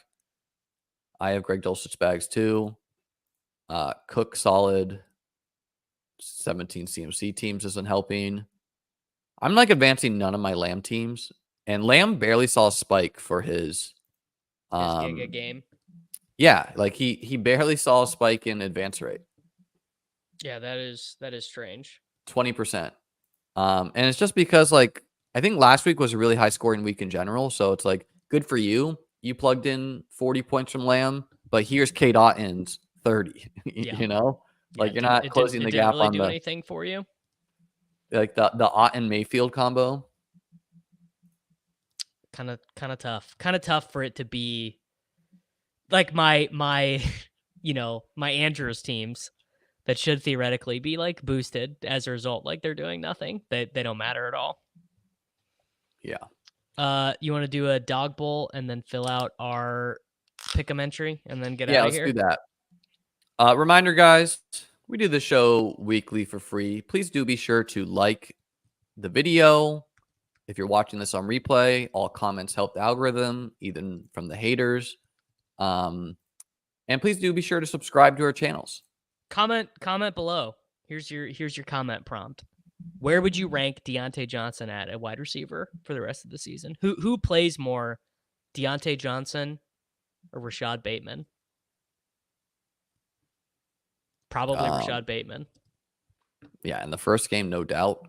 I have Greg Dulcich's bags too. Cook, solid. 17 CMC teams isn't helping. I'm like advancing none of my Lamb teams. And Lamb barely saw a spike for his Giga game. Yeah, like he barely saw a spike in advance rate. Yeah, that is strange. 20%. And it's just because like I think last week was a really high scoring week in general, so it's like good for you. You plugged in 40 points from Lamb, but here's Kate Otton's 30. You know, like you're not closing the gap on the anything for you. Like the Otton Mayfield combo. Kind of tough for it to be like my you know, my Andrews teams that should theoretically be like boosted as a result. Like they're doing nothing. They don't matter at all. Yeah. You want to do a dog bowl and then fill out our pick'em entry and then get out of here? Yeah, let's do that. Reminder, guys, we do the show weekly for free. Please do be sure to like the video. If you're watching this on replay, all comments help the algorithm, even from the haters. And please do be sure to subscribe to our channels. Comment below. Here's your comment prompt. Where would you rank Deontay Johnson at wide receiver for the rest of the season? Who plays more, Deontay Johnson or Rashad Bateman? Probably Rashad Bateman. Yeah, in the first game, no doubt.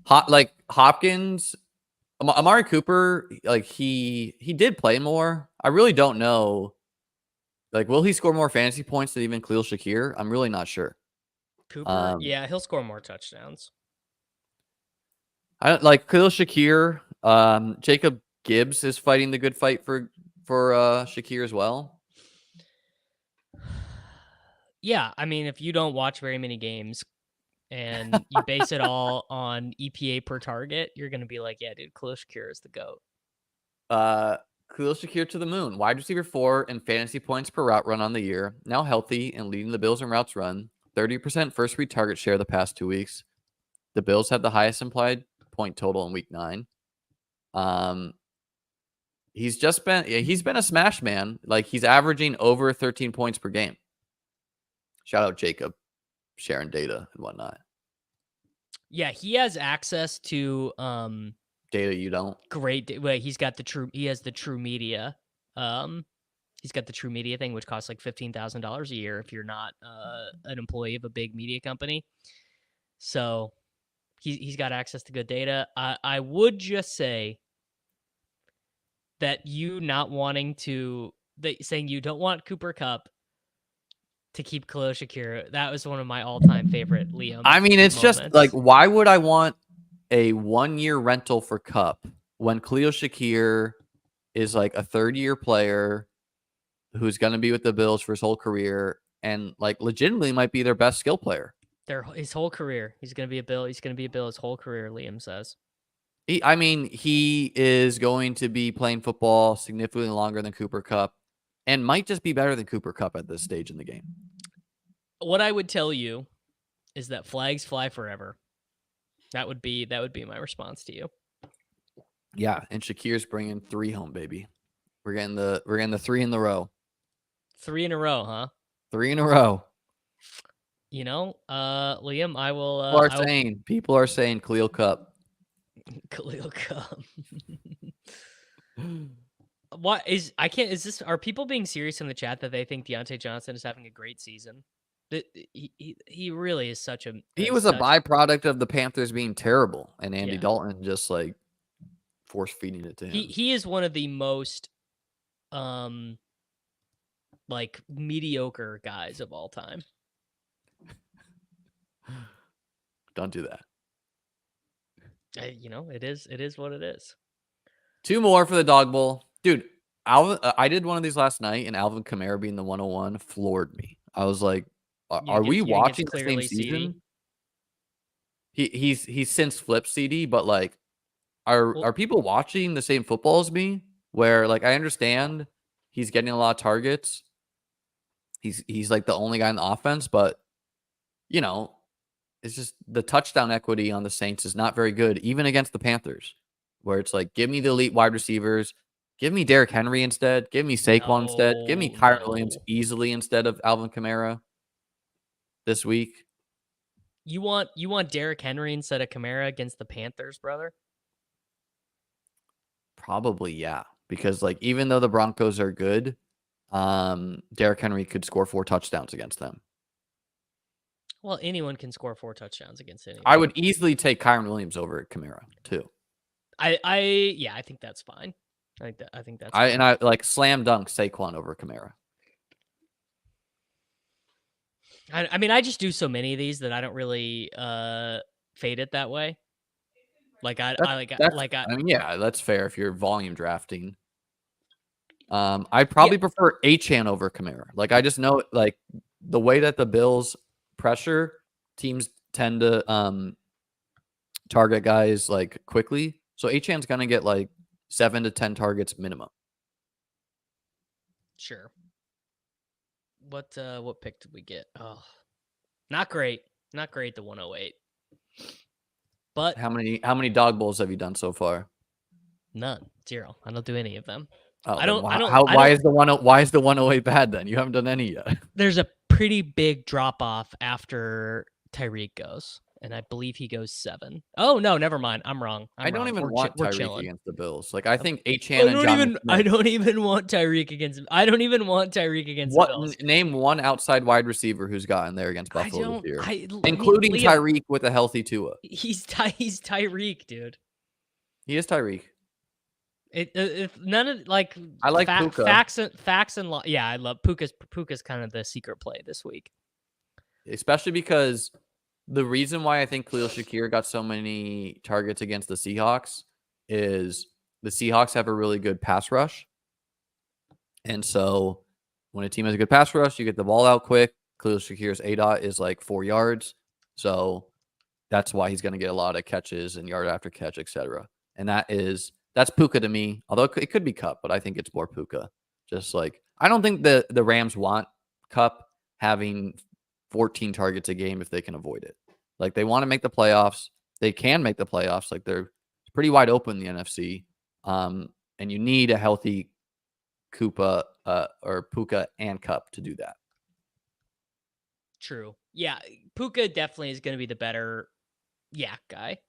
Hopkins, Amari Cooper, like he did play more. I really don't know. Like, will he score more fantasy points than even Khalil Shakir? I'm really not sure. Cooper, yeah, he'll score more touchdowns. I don't like Khalil Shakir. Jacob Gibbs is fighting the good fight for Shakir as well. Yeah, I mean, if you don't watch very many games and you base it all on EPA per target, you're gonna be like, yeah, dude, Khalil Shakir is the GOAT. Khalil Shakir to the moon. Wide receiver 4 in fantasy points per route run on the year. Now healthy and leading the Bills in routes run. 30% first read target share the past 2 weeks. The Bills had the highest implied point total in week 9. He's been a smash man. Like, he's averaging over 13 points per game. Shout out Jacob sharing data and whatnot. Yeah, he has access to Data you don't. great. Well, he has the True Media. He's got the True Media thing, which costs like $15,000 a year if you're not an employee of a big media company. So he's got access to good data. I would just say that saying you don't want Cooper Kupp to keep Khalil Shakir, that was one of my all-time favorite Liam. I mean, it's moments. just like, why would I want a 1-year rental for Kupp when Khalil Shakir is like a 3rd-year player who's going to be with the Bills for his whole career and like legitimately might be their best skill player? His whole career, he's going to be a Bill. He's going to be a Bill his whole career. Liam says. He is going to be playing football significantly longer than Cooper Kupp and might just be better than Cooper Kupp at this stage in the game. What I would tell you is that flags fly forever. That would be my response to you. Yeah, and Shakir's bringing 3 home, baby. We're getting the 3 in the row. 3 in a row, huh? 3 in a row. Liam, I will. People are saying Khalil Kupp. Khalil Kupp. Are people being serious in the chat that they think Deontay Johnson is having a great season? He really is such a. He was a byproduct of the Panthers being terrible and Andy Dalton just like force feeding it to him. He is one of the most like mediocre guys of all time. Don't do that. It is what it is. 2 more for the Dog Bowl. Dude, I did one of these last night, and Alvin Kamara being the 101 floored me. I was like, are we watching the same season? He's since flipped CD, but like, are people watching the same football as me? Where like, I understand he's getting a lot of targets. He's like the only guy in the offense, but it's just the touchdown equity on the Saints is not very good, even against the Panthers, where it's like, give me the elite wide receivers, give me Derrick Henry instead, give me Saquon instead, give me Kyren Williams easily instead of Alvin Kamara this week. You want Derrick Henry instead of Kamara against the Panthers, brother? Probably, yeah. Because like, even though the Broncos are good, Derrick Henry could score 4 touchdowns against them. Well, anyone can score 4 touchdowns against anyone. I would easily take Kyren Williams over Kamara too. I think that's fine. I think that's fine. And I like slam dunk Saquon over Kamara. I mean, I just do so many of these that I don't really fade it that way. Like yeah, that's fair if you're volume drafting. I'd probably prefer Achane over Kamara. Like, I just know like the way that the Bills pressure, teams tend to target guys like quickly. So Achane's gonna get like 7 to 10 targets minimum. Sure. What pick did we get? Oh, not great. Not great. The 108. But how many dog bowls have you done so far? None. 0. I don't do any of them. Oh, why is the 108 bad then? You haven't done any yet. There's a pretty big drop off after Tyreek goes, and I believe he goes 7. Oh no, never mind. I'm wrong. I don't even want Tyreek against the Bills. Like, I think Achane and I don't even want Tyreek against. I don't even want Tyreek against the Bills. Name one outside wide receiver who's gotten there against Buffalo this year, including Tyreek with a healthy Tua. He's Tyreek, dude. He is Tyreek. If none of like I like Puka. facts and law. Yeah, I love Puka's kind of the secret play this week, especially because the reason why I think Khalil Shakir got so many targets against the Seahawks is the Seahawks have a really good pass rush, and so when a team has a good pass rush, you get the ball out quick. Khalil Shakir's ADOT is like 4 yards, so that's why he's going to get a lot of catches and yard after catch, etc. And that is That's Puka to me. Although it could be Cup, but I think it's more Puka. Just like I don't think the Rams want Cup having 14 targets a game if they can avoid it. Like they want to make the playoffs. They can make the playoffs. Like they're pretty wide open in the NFC. And you need a healthy Koopa or Puka and Cup to do that. True. Yeah, Puka definitely is going to be the better yak guy,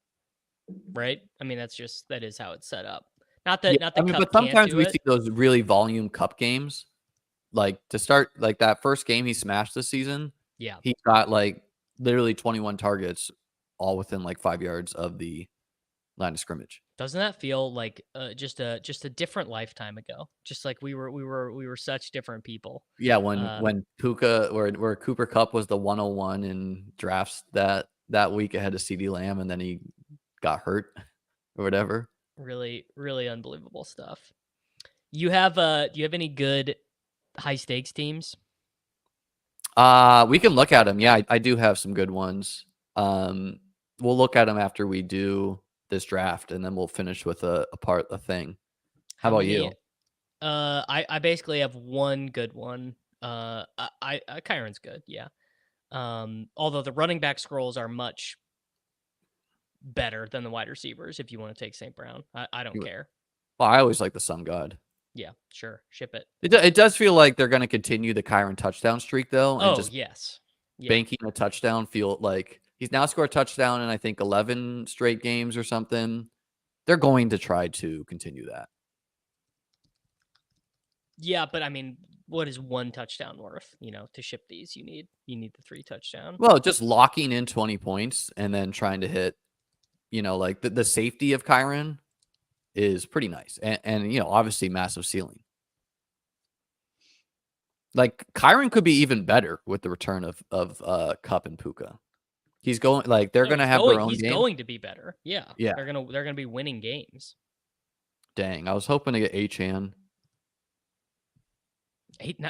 right? I mean, that is how it's set up. Not that Cup but can't sometimes do we it. see those really volume Cup games. Like to start, like that first game he smashed this season. Yeah, He got like literally 21 targets, all within like 5 yards of the line of scrimmage. doesn't that feel like just a different lifetime ago? Just like we were such different people. Yeah, when Puka where Cooper Kupp was the 101 in drafts that week ahead of CD Lamb, and then he got hurt or whatever. Really, really unbelievable stuff. You have do you have any good high stakes teams? We can look at them. Yeah, I do have some good ones. We'll look at them after we do this draft, and then we'll finish with a thing. How about you? I basically have one good one. I Kyron's good, yeah. Although the running back scrolls are much better than the wide receivers. If you want to take St. Brown, I don't care. Well, I always like the Sun God. Yeah, sure, ship it. It does feel like they're going to continue the Kyron touchdown streak though, and just yes, banking a touchdown. Feel like he's now scored a touchdown in I think 11 straight games or something. They're going to try to continue that. Yeah, but I mean, what is one touchdown worth? To ship these, you need the 3 touchdown. Well, just locking in 20 points and then trying to hit, like the safety of Kyron is pretty nice. And obviously massive ceiling. Like Kyron could be even better with the return of Kupp and Puka. He's going like they're going to have their own He's game. going to be better. Yeah. Yeah. They're going to be winning games. Dang, I was hoping to get Achane.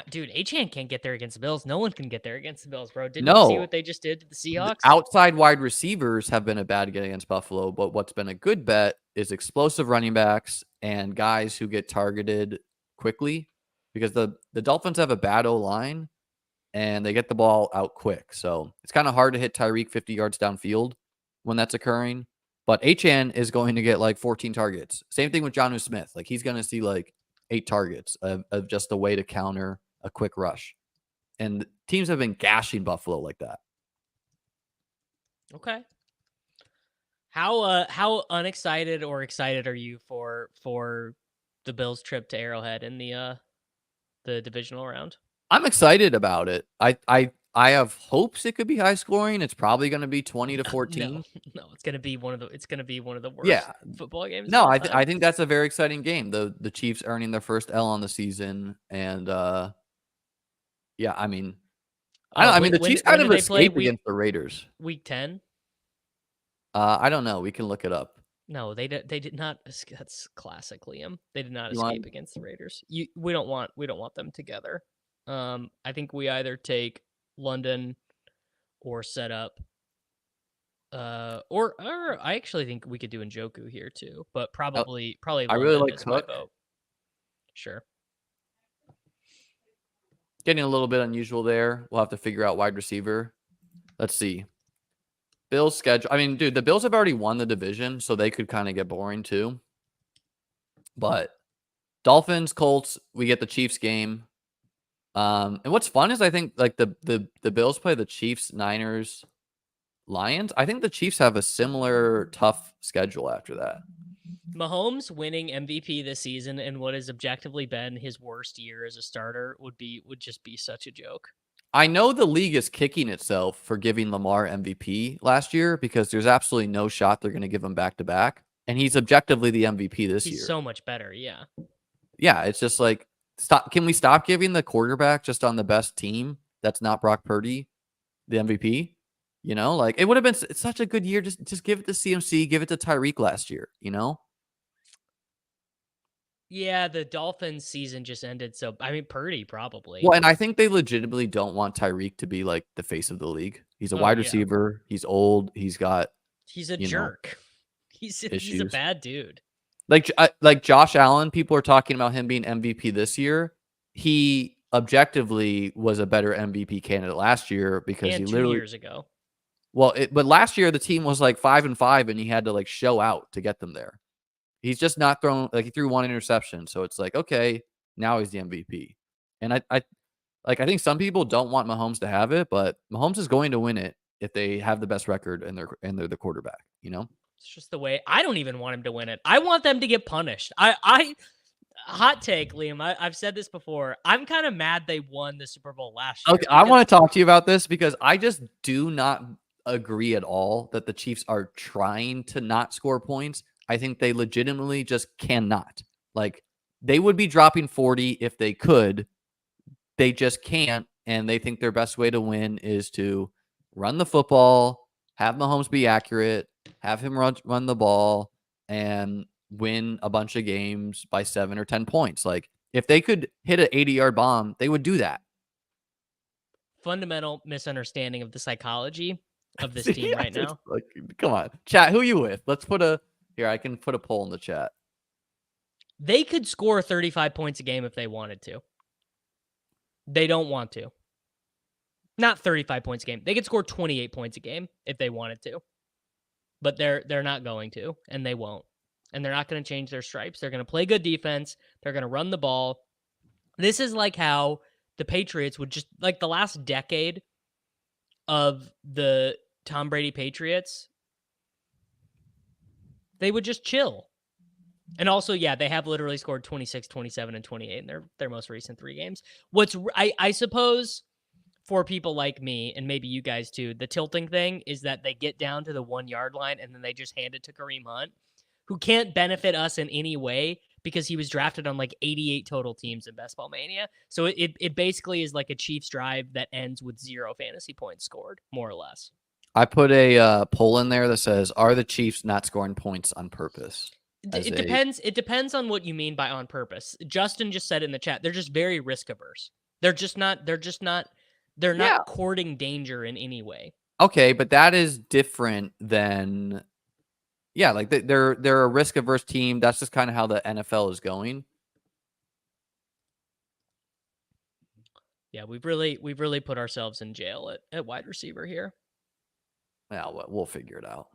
Dude, Achane can't get there against the Bills. No one can get there against the Bills, bro. Didn't No. you see what they just did to the Seahawks? Outside wide receivers have been a bad get against Buffalo, but what's been a good bet is explosive running backs and guys who get targeted quickly, because the Dolphins have a bad O-line and they get the ball out quick. So it's kind of hard to hit Tyreek 50 yards downfield when that's occurring. But Achane is going to get like 14 targets. Same thing with Jonnu Smith. Like he's going to see like 8 targets of just a way to counter a quick rush. And teams have been gashing Buffalo like that. Okay. How unexcited or excited are you for the Bills trip to Arrowhead in the divisional round? I'm excited about it. I have hopes it could be high scoring. It's probably going to be 20 to 14. No, it's going to be one of the worst football games. No, I think that's a very exciting game. The Chiefs earning their first L on the season, and yeah, I mean, the Chiefs kind of escaped against the Raiders. Week 10. I don't know. We can look it up. No, they did not. That's classic, Liam. They did not escape against the Raiders. We don't want them together. I think we either take London or set up. Or I actually think we could do Njoku here too, but probably London I really like is Cook. my vote. Sure. Getting a little bit unusual there. We'll have to figure out wide receiver. Let's see. Bills schedule. I mean, dude, the Bills have already won the division, so they could kind of get boring too. But Dolphins, Colts, we get the Chiefs game. And what's fun is I think like the Bills play the Chiefs, Niners, Lions. I think the Chiefs have a similar tough schedule after that. Mahomes winning MVP this season in what has objectively been his worst year as a starter would just be such a joke. I know the league is kicking itself for giving Lamar MVP last year because there's absolutely no shot they're going to give him back to back. And he's objectively the MVP this year. He's so much better. Yeah. Yeah. It's just like, can we stop giving the quarterback just on the best team that's not Brock Purdy the MVP? Like it would have been such a good year. Just give it to CMC, give it to Tyreek last year, Yeah, the Dolphins season just ended. So, I mean, Purdy probably. Well, and I think they legitimately don't want Tyreek to be like the face of the league. He's a wide receiver. He's old. He's a jerk. He's a bad dude. Like Josh Allen, people are talking about him being MVP this year. He objectively was a better MVP candidate last year because he And 2 literally years ago. but last year the team was like 5-5 and he had to like show out to get them there. He's just not thrown like he threw one interception, so it's like okay, now he's the MVP. And I think some people don't want Mahomes to have it, but Mahomes is going to win it if they have the best record and they're the quarterback, you know? It's just the way. I don't even want him to win it. I want them to get punished. I hot take, Liam. I've said this before. I'm kind of mad they won the Super Bowl last year. Okay, I want to talk to you about this because I just do not agree at all that the Chiefs are trying to not score points. I think they legitimately just cannot. Like they would be dropping 40 if they could. They just can't, and they think their best way to win is to run the football, have Mahomes be accurate, have him run the ball, and win a bunch of games by 7 or 10 points. Like if they could hit an 80-yard bomb, they would do that. Fundamental misunderstanding of the psychology of this See, team right now. Like, come on, chat. Who you with? Let's put a here. I can put a poll in the chat. They could score 35 points a game if they wanted to. They don't want to. Not 35 points a game. They could score 28 points a game if they wanted to. But they're not going to, and they won't. And they're not going to change their stripes. They're going to play good defense. They're going to run the ball. This is like how the Patriots would just like the last decade of the Tom Brady Patriots, they would just chill. And also, yeah, they have literally scored 26, 27, and 28 in their most recent 3 games. I suppose for people like me, and maybe you guys too, the tilting thing is that they get down to the 1-yard line and then they just hand it to Kareem Hunt, who can't benefit us in any way because he was drafted on like 88 total teams in Best Ball Mania. So it basically is like a Chiefs drive that ends with 0 fantasy points scored, more or less. I put a poll in there that says, "Are the Chiefs not scoring points on purpose?" It depends. It depends on what you mean by on purpose. Justin just said in the chat, they're just very risk averse. They're not courting danger in any way. Okay, but that is different than like they're a risk averse team. That's just kind of how the NFL is going. Yeah, we've really put ourselves in jail at wide receiver here. Yeah, we'll figure it out.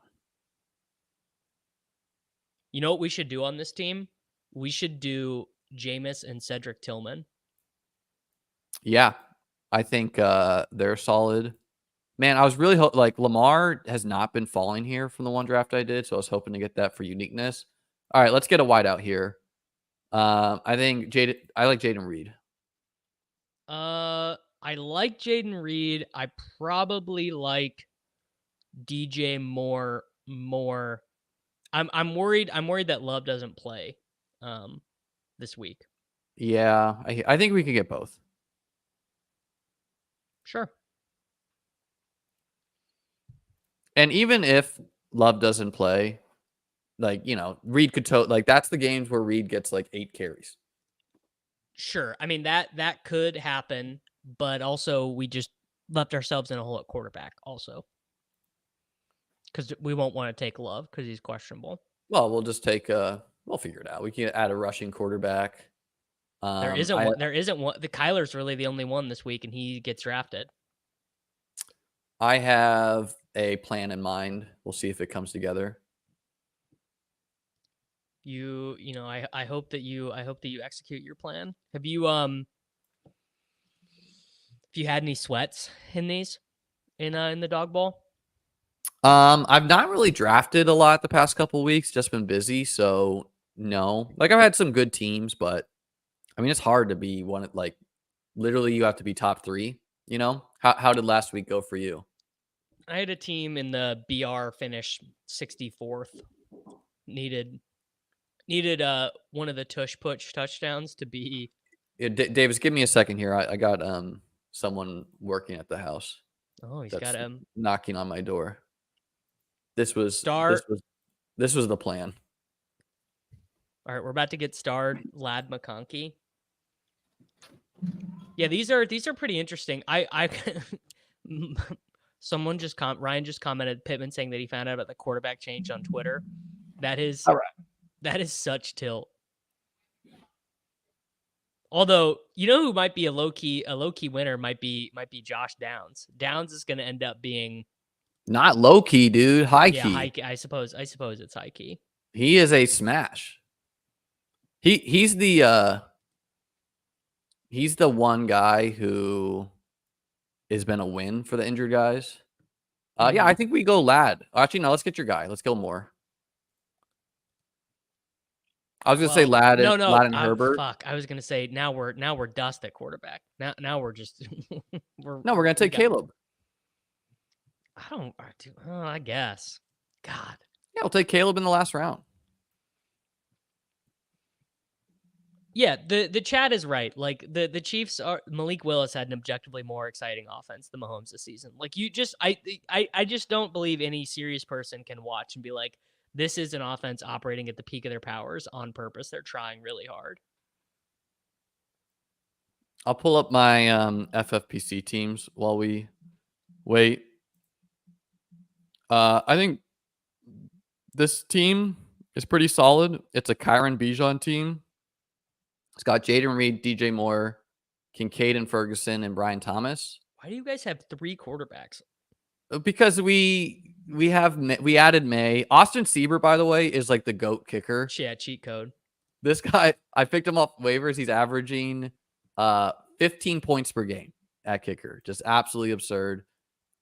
You know what we should do on this team? We should do Jameis and Cedric Tillman. Yeah, I think they're solid. Man, I was really like Lamar has not been falling here from the one draft I did, so I was hoping to get that for uniqueness. All right, let's get a wideout here. I think I like Jaden Reed. I like Jaden Reed. I probably like DJ more. I'm worried that Love doesn't play this week. Yeah, I think we could get both. Sure. And even if Love doesn't play, like, Reed could like that's the games where Reed gets like 8 carries. Sure. I mean that could happen, but also we just left ourselves in a hole at quarterback also. Because we won't want to take Love because he's questionable. Well, we'll just take we'll figure it out. We can add a rushing quarterback. There isn't one. The Kyler's really the only one this week, and he gets drafted. I have a plan in mind. We'll see if it comes together. I hope that you execute your plan. Have you had any sweats in these in the dog bowl? I've not really drafted a lot the past couple weeks, just been busy, so no. Like I've had some good teams, but I mean it's hard to be one like literally you have to be top 3, How did last week go for you? I had a team in the BR finish 64th. Needed one of the tush push touchdowns to be. Yeah, Davis, give me a second here. I got someone working at the house. Oh, he's got knocking on my door. This was the plan. All right, we're about to get starred. Lad McConkey. Yeah, these are pretty interesting. I Ryan just commented Pittman saying that he found out about the quarterback change on Twitter. That is all right. That is such tilt. Although, you know who might be a low key winner might be Josh Downs. Downs is going to end up being Not low key, dude. High yeah, high key. key. I suppose it's high key. He is a smash. He's the one guy who has been a win for the injured guys. Yeah, I think we go Lad. Actually, no, let's get your guy. Let's go more. I was gonna say Lad and Herbert. Fuck. I was gonna say now we're dust at quarterback. Now we're just we're gonna take Caleb. I guess. God. Yeah, we'll take Caleb in the last round. Yeah, the chat is right. Like the Chiefs are Malik Willis had an objectively more exciting offense than Mahomes this season. Like you just I just don't believe any serious person can watch and be like, this is an offense operating at the peak of their powers on purpose. They're trying really hard. I'll pull up my FFPC teams while we wait. I think this team is pretty solid. It's a Kyron Bijan team. It's got Jaden Reed, DJ Moore, Kincaid and Ferguson, and Brian Thomas. Why do you guys have 3 quarterbacks? Because we added May. Austin Siebert, by the way, is like the GOAT kicker. Yeah, cheat code. This guy, I picked him off waivers. He's averaging 15 points per game at kicker. Just absolutely absurd.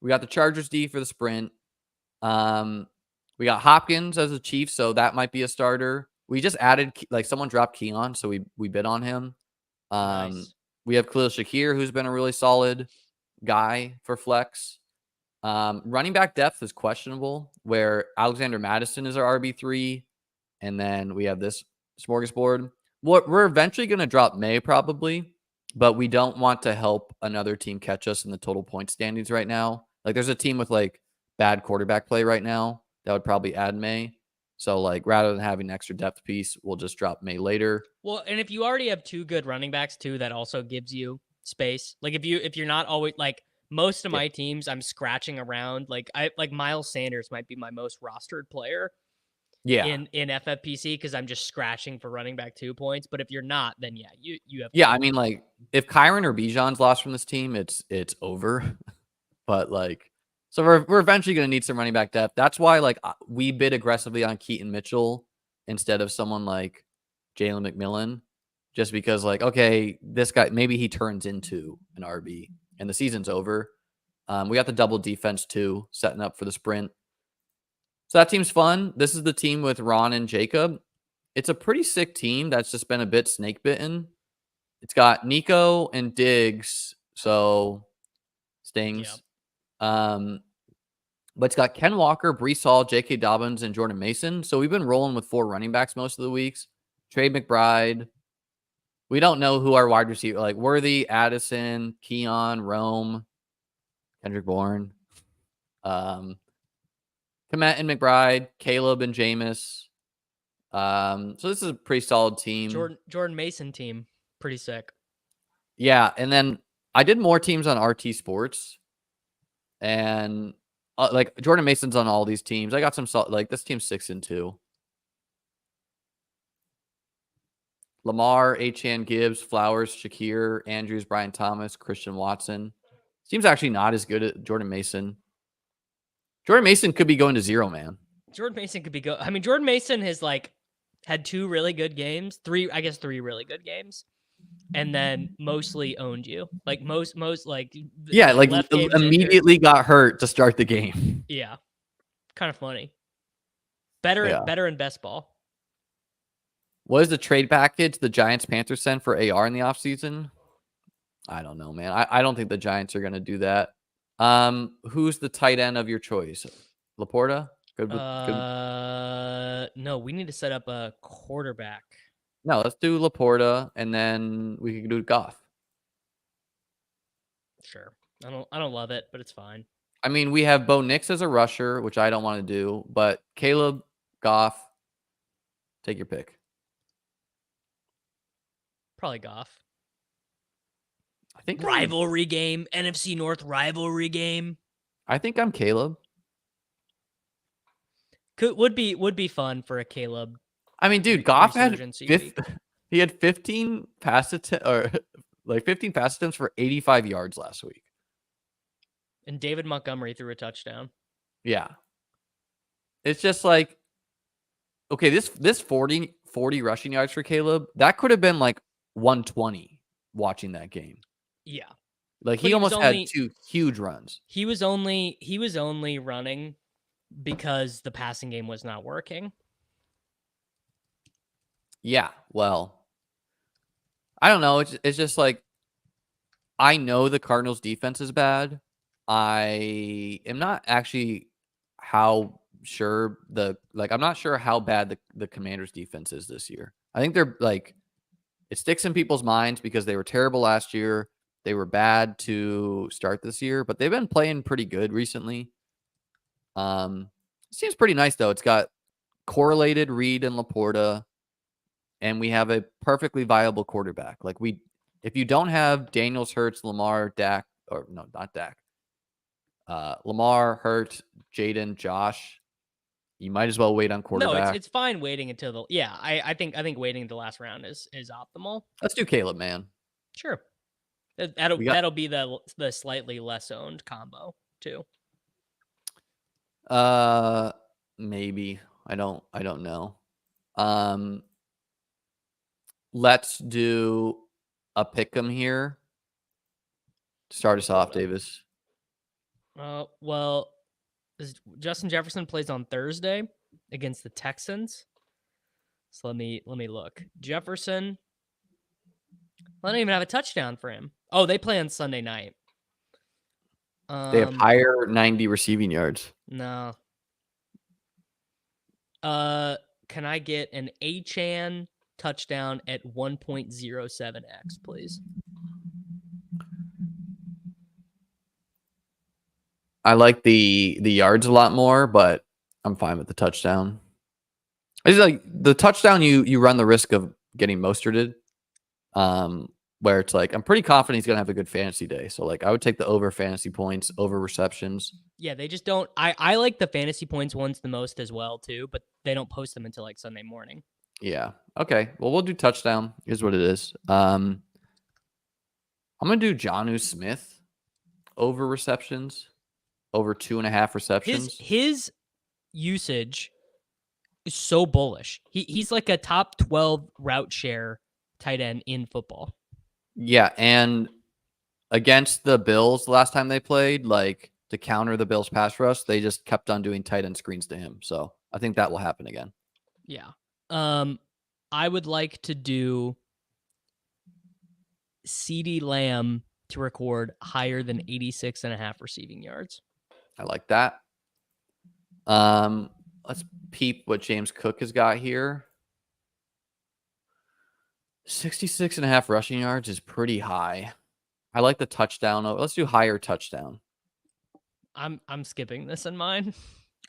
We got the Chargers D for the sprint. We got Hopkins as a Chief, so that might be a starter. We just added, like, someone dropped Keon, so we bid on him. Nice. We have Khalil Shakir, who's been a really solid guy for flex. Running back depth is questionable, where Alexander Madison is our RB3, and then we have this smorgasbord. We're eventually going to drop May probably, but we don't want to help another team catch us in the total point standings right now. Like, there's a team with like bad quarterback play right now that would probably add May. So, like, rather than having an extra depth piece, we'll just drop May later. Well, and if you already have 2 good running backs too, that also gives you space. Like if you're not always like most of my teams, I'm scratching around. Like Miles Sanders might be my most rostered player. Yeah. In FFPC because I'm just scratching for running back 2 points. But if you're not, then yeah, you have. Yeah, I mean, like, if Kyron or Bijan's lost from this team, it's over. But like, so we're eventually going to need some running back depth. That's why, like, we bid aggressively on Keaton Mitchell instead of someone like Jalen McMillan, just because, like, okay, this guy, maybe he turns into an RB and the season's over. We got the double defense too, setting up for the sprint. So that team's fun. This is the team with Ron and Jacob. It's a pretty sick team that's just been a bit snake bitten. It's got Nico and Diggs, so stings. Yeah. But it's got Ken Walker, Breece Hall, J.K. Dobbins, and Jordan Mason. So we've been rolling with 4 running backs most of the weeks. Trey McBride. We don't know who our wide receiver, like Worthy, Addison, Keon, Rome, Kendrick Bourne, Komet and McBride, Caleb and Jameis. So this is a pretty solid team. Jordan Mason team, pretty sick. Yeah, and then I did more teams on RT Sports, and like Jordan Mason's on all these teams. I got some like this team's 6-2. Lamar, Achan, Gibbs, Flowers, Shakir, Andrews, Brian Thomas, Christian Watson. Team's actually not as good at Jordan Mason. Jordan Mason could be going to 0, man. Jordan Mason could be I mean, Jordan Mason has like had 2 really good games, 3 really good games, and then mostly owned you. Like most like yeah, like immediately got hurt to start the game. Yeah, kind of funny. Better in best ball. What is the trade package the Giants Panthers sent for AR in the offseason? I don't know, man. I don't think the Giants are going to do that. Who's the tight end of your choice? Laporta? Good. No, we need to set up a quarterback. No, let's do Laporta, and then we can do Goff. Sure. I don't love it, but it's fine. I mean, we have Bo Nix as a rusher, which I don't want to do, but Caleb, Goff, take your pick. Probably Goff. I think rivalry game, NFC North rivalry game. I think I'm Caleb. Would be fun for a Caleb. I mean, dude, Goff had resurgency week. he had 15 pass attempts or like 15 pass attempts for 85 yards last week. And David Montgomery threw a touchdown. Yeah. It's just like, okay, this 40 rushing yards for Caleb, that could have been like 120 watching that game. Yeah. Like But he he was almost had only- 2 huge runs. He was only running because the passing game was not working. Yeah, well, I don't know. It's just like, I know the Cardinals defense is bad. I am not actually I'm not sure how bad the Commanders defense is this year. I think they're like, it sticks in people's minds because they were terrible last year. They were bad to start this year, but they've been playing pretty good recently. Seems pretty nice though. It's got correlated Reed and Laporta, and we have a perfectly viable quarterback. Like if you don't have Daniels, Hurts, Lamar, Dak, or no, not Dak, Lamar, Hurts, Jaden, Josh, you might as well wait on quarterback. No, it's fine waiting until I think waiting the last round is optimal. Let's do Caleb, man. Sure. That'll be the slightly less owned combo too. Maybe. I don't know. Let's do a pick'em here. Start us off, Davis. Well, Justin Jefferson plays on Thursday against the Texans. So let me look. Jefferson, I don't even have a touchdown for him. Oh, they play on Sunday night. They have higher 90 receiving yards. No. Can I get an Achane touchdown at 1.07x, please? I like the yards a lot more, but I'm fine with the touchdown. It's like the touchdown you run the risk of getting Mosterted. Where it's like, I'm pretty confident he's gonna have a good fantasy day. So like I would take the over fantasy points, over receptions. Yeah, they just don't. I like the fantasy points ones the most as well too, but they don't post them until like Sunday morning. Yeah. Okay. Well, we'll do touchdown. Here's what it is. I'm gonna do Jonnu Smith over receptions, over 2.5 receptions. His usage is so bullish. He's like a top 12 route share tight end in football. Yeah, and against the Bills last time they played, like to counter the Bills pass rush, they just kept on doing tight end screens to him. So I think that will happen again. Yeah. I would like to do CeeDee Lamb to record higher than 86.5 receiving yards. I like that. Let's peep what James Cook has got here. 66.5 rushing yards is pretty high. I like the touchdown. Let's do higher touchdown. I'm skipping this in mine.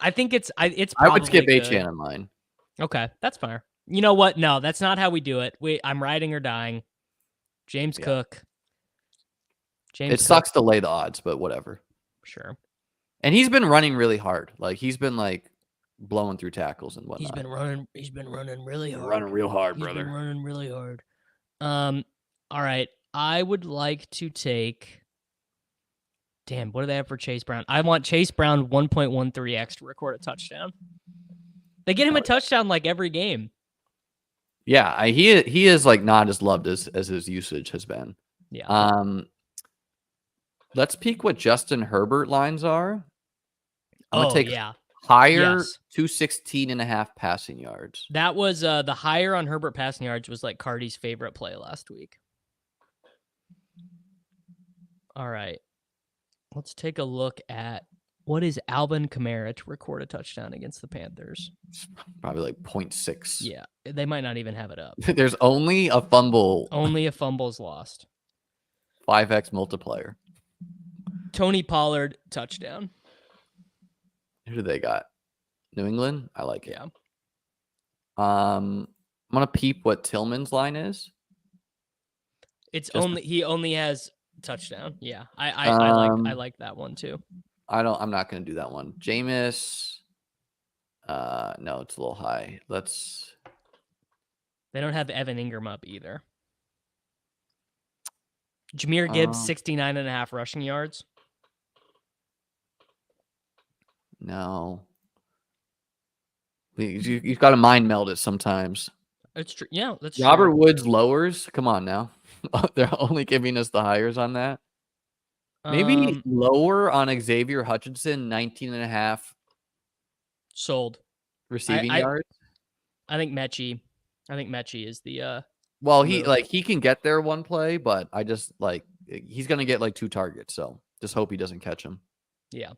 I think it's I would skip Achane in mine. Okay, that's fair. You know what? No, that's not how we do it. I'm riding or dying. James Cook. It sucks to lay the odds, but whatever. Sure. And he's been running really hard. Like he's been like blowing through tackles and whatnot. He's been running really hard. Running real hard, He's brother. been running really hard. All right. I would like to take. Damn, what do they have for Chase Brown? I want Chase Brown 1.13x to record a touchdown. They get him a touchdown like every game. Yeah, he is like not as loved as his usage has been. Yeah. Let's peek what Justin Herbert lines are. I'm gonna take yeah. higher 216.5 passing yards. That was the higher on Herbert passing yards was like Cardi's favorite play last week. All right. Let's take a look at what is Alvin Kamara to record a touchdown against the Panthers. Probably like 0.6. Yeah, they might not even have it up. There's only a fumble. Only a fumble's lost. 5x multiplier. Tony Pollard touchdown. Who do they got? New England? I like it. Yeah. I'm gonna peep what Tillman's line is. He only has touchdown. Yeah. I like that one too. I'm not gonna do that one. Jameis. No, it's a little high. They don't have Evan Ingram up either. Jahmyr Gibbs, 69.5 rushing yards. No. You've got to mind meld it sometimes. It's true. Yeah, that's Robert true. Woods lowers. Come on now. They're only giving us the hires on that. Maybe lower on Xavier Hutchinson, 19.5 sold receiving yards. I think Mechie is the well, move. he can get there one play, but I just he's gonna get like 2 targets, so just hope he doesn't catch him. Yeah.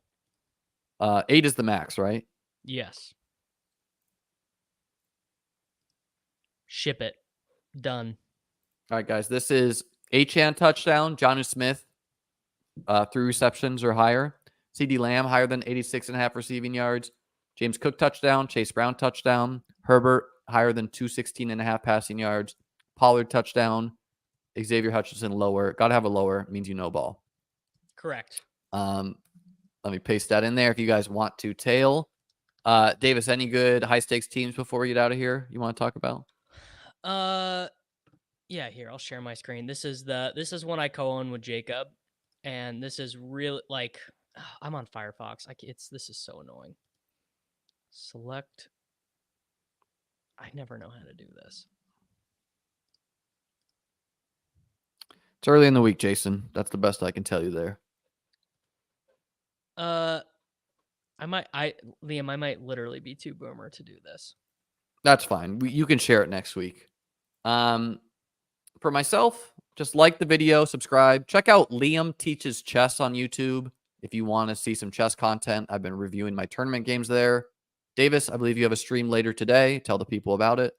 8 is the max, right? Yes. Ship it. Done. All right, guys. This is Achane touchdown. Jonnu Smith, 3 receptions or higher. CD Lamb higher than 86.5 receiving yards. James Cook touchdown. Chase Brown touchdown. Herbert higher than 216.5 passing yards. Pollard touchdown. Xavier Hutchinson lower. Got to have a lower. Means you know ball. Correct. Let me paste that in there if you guys want to tail. Davis, any good high stakes teams before we get out of here you want to talk about? Yeah, here, I'll share my screen. This is one I co-own with Jacob, and this is really like I'm on Firefox. This is so annoying. Select. I never know how to do this. It's early in the week, Jason. That's the best I can tell you there. Liam, I might literally be too boomer to do this. That's fine. You can share it next week. For myself, just like the video, subscribe. Check out Liam Teaches Chess on YouTube if you want to see some chess content. I've been reviewing my tournament games there. Davis, I believe you have a stream later today. Tell the people about it.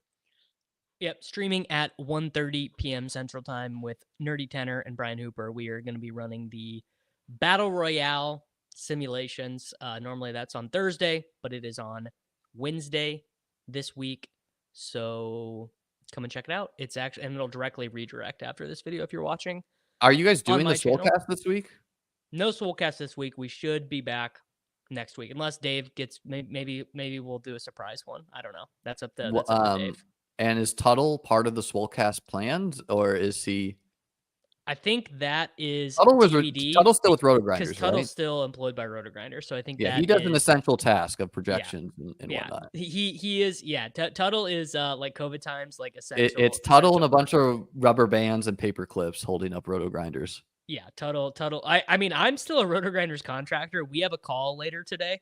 Yep, streaming at 1:30 p.m. Central Time with Nerdy Tenor and Brian Hooper. We are going to be running the Battle Royale simulations. Normally that's on Thursday, but it is on Wednesday this week. So come and check it out. It's actually, and it'll directly redirect after this video if you're watching. Are you guys doing the Soulcast this week? No Soulcast this week. We should be back next week, unless Dave gets maybe we'll do a surprise one. I don't know. That's up to Dave. And is Tuttle part of the Swolecast plans, or is he? I think that is Tuttle's still with Roto Grinders, because Tuttle's right? still employed by Roto Grinders. So I think he does an essential task of projections and whatnot. He is. Yeah, Tuttle is like COVID times, like essential. It's Tuttle and a bunch of rubber bands and paper clips holding up Roto Grinders. Yeah, Tuttle. I mean, I'm still a Roto Grinders contractor. We have a call later today.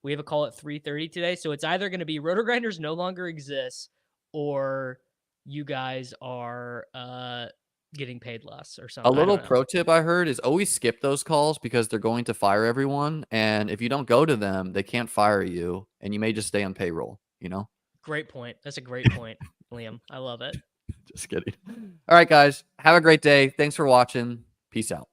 We have a call at 3:30 today. So it's either going to be Roto Grinders no longer exists, or you guys are getting paid less or something. A little pro tip I heard is always skip those calls because they're going to fire everyone. And if you don't go to them, they can't fire you and you may just stay on payroll, you know? Great point. That's a great point, Liam. I love it. Just kidding. All right, guys. Have a great day. Thanks for watching. Peace out.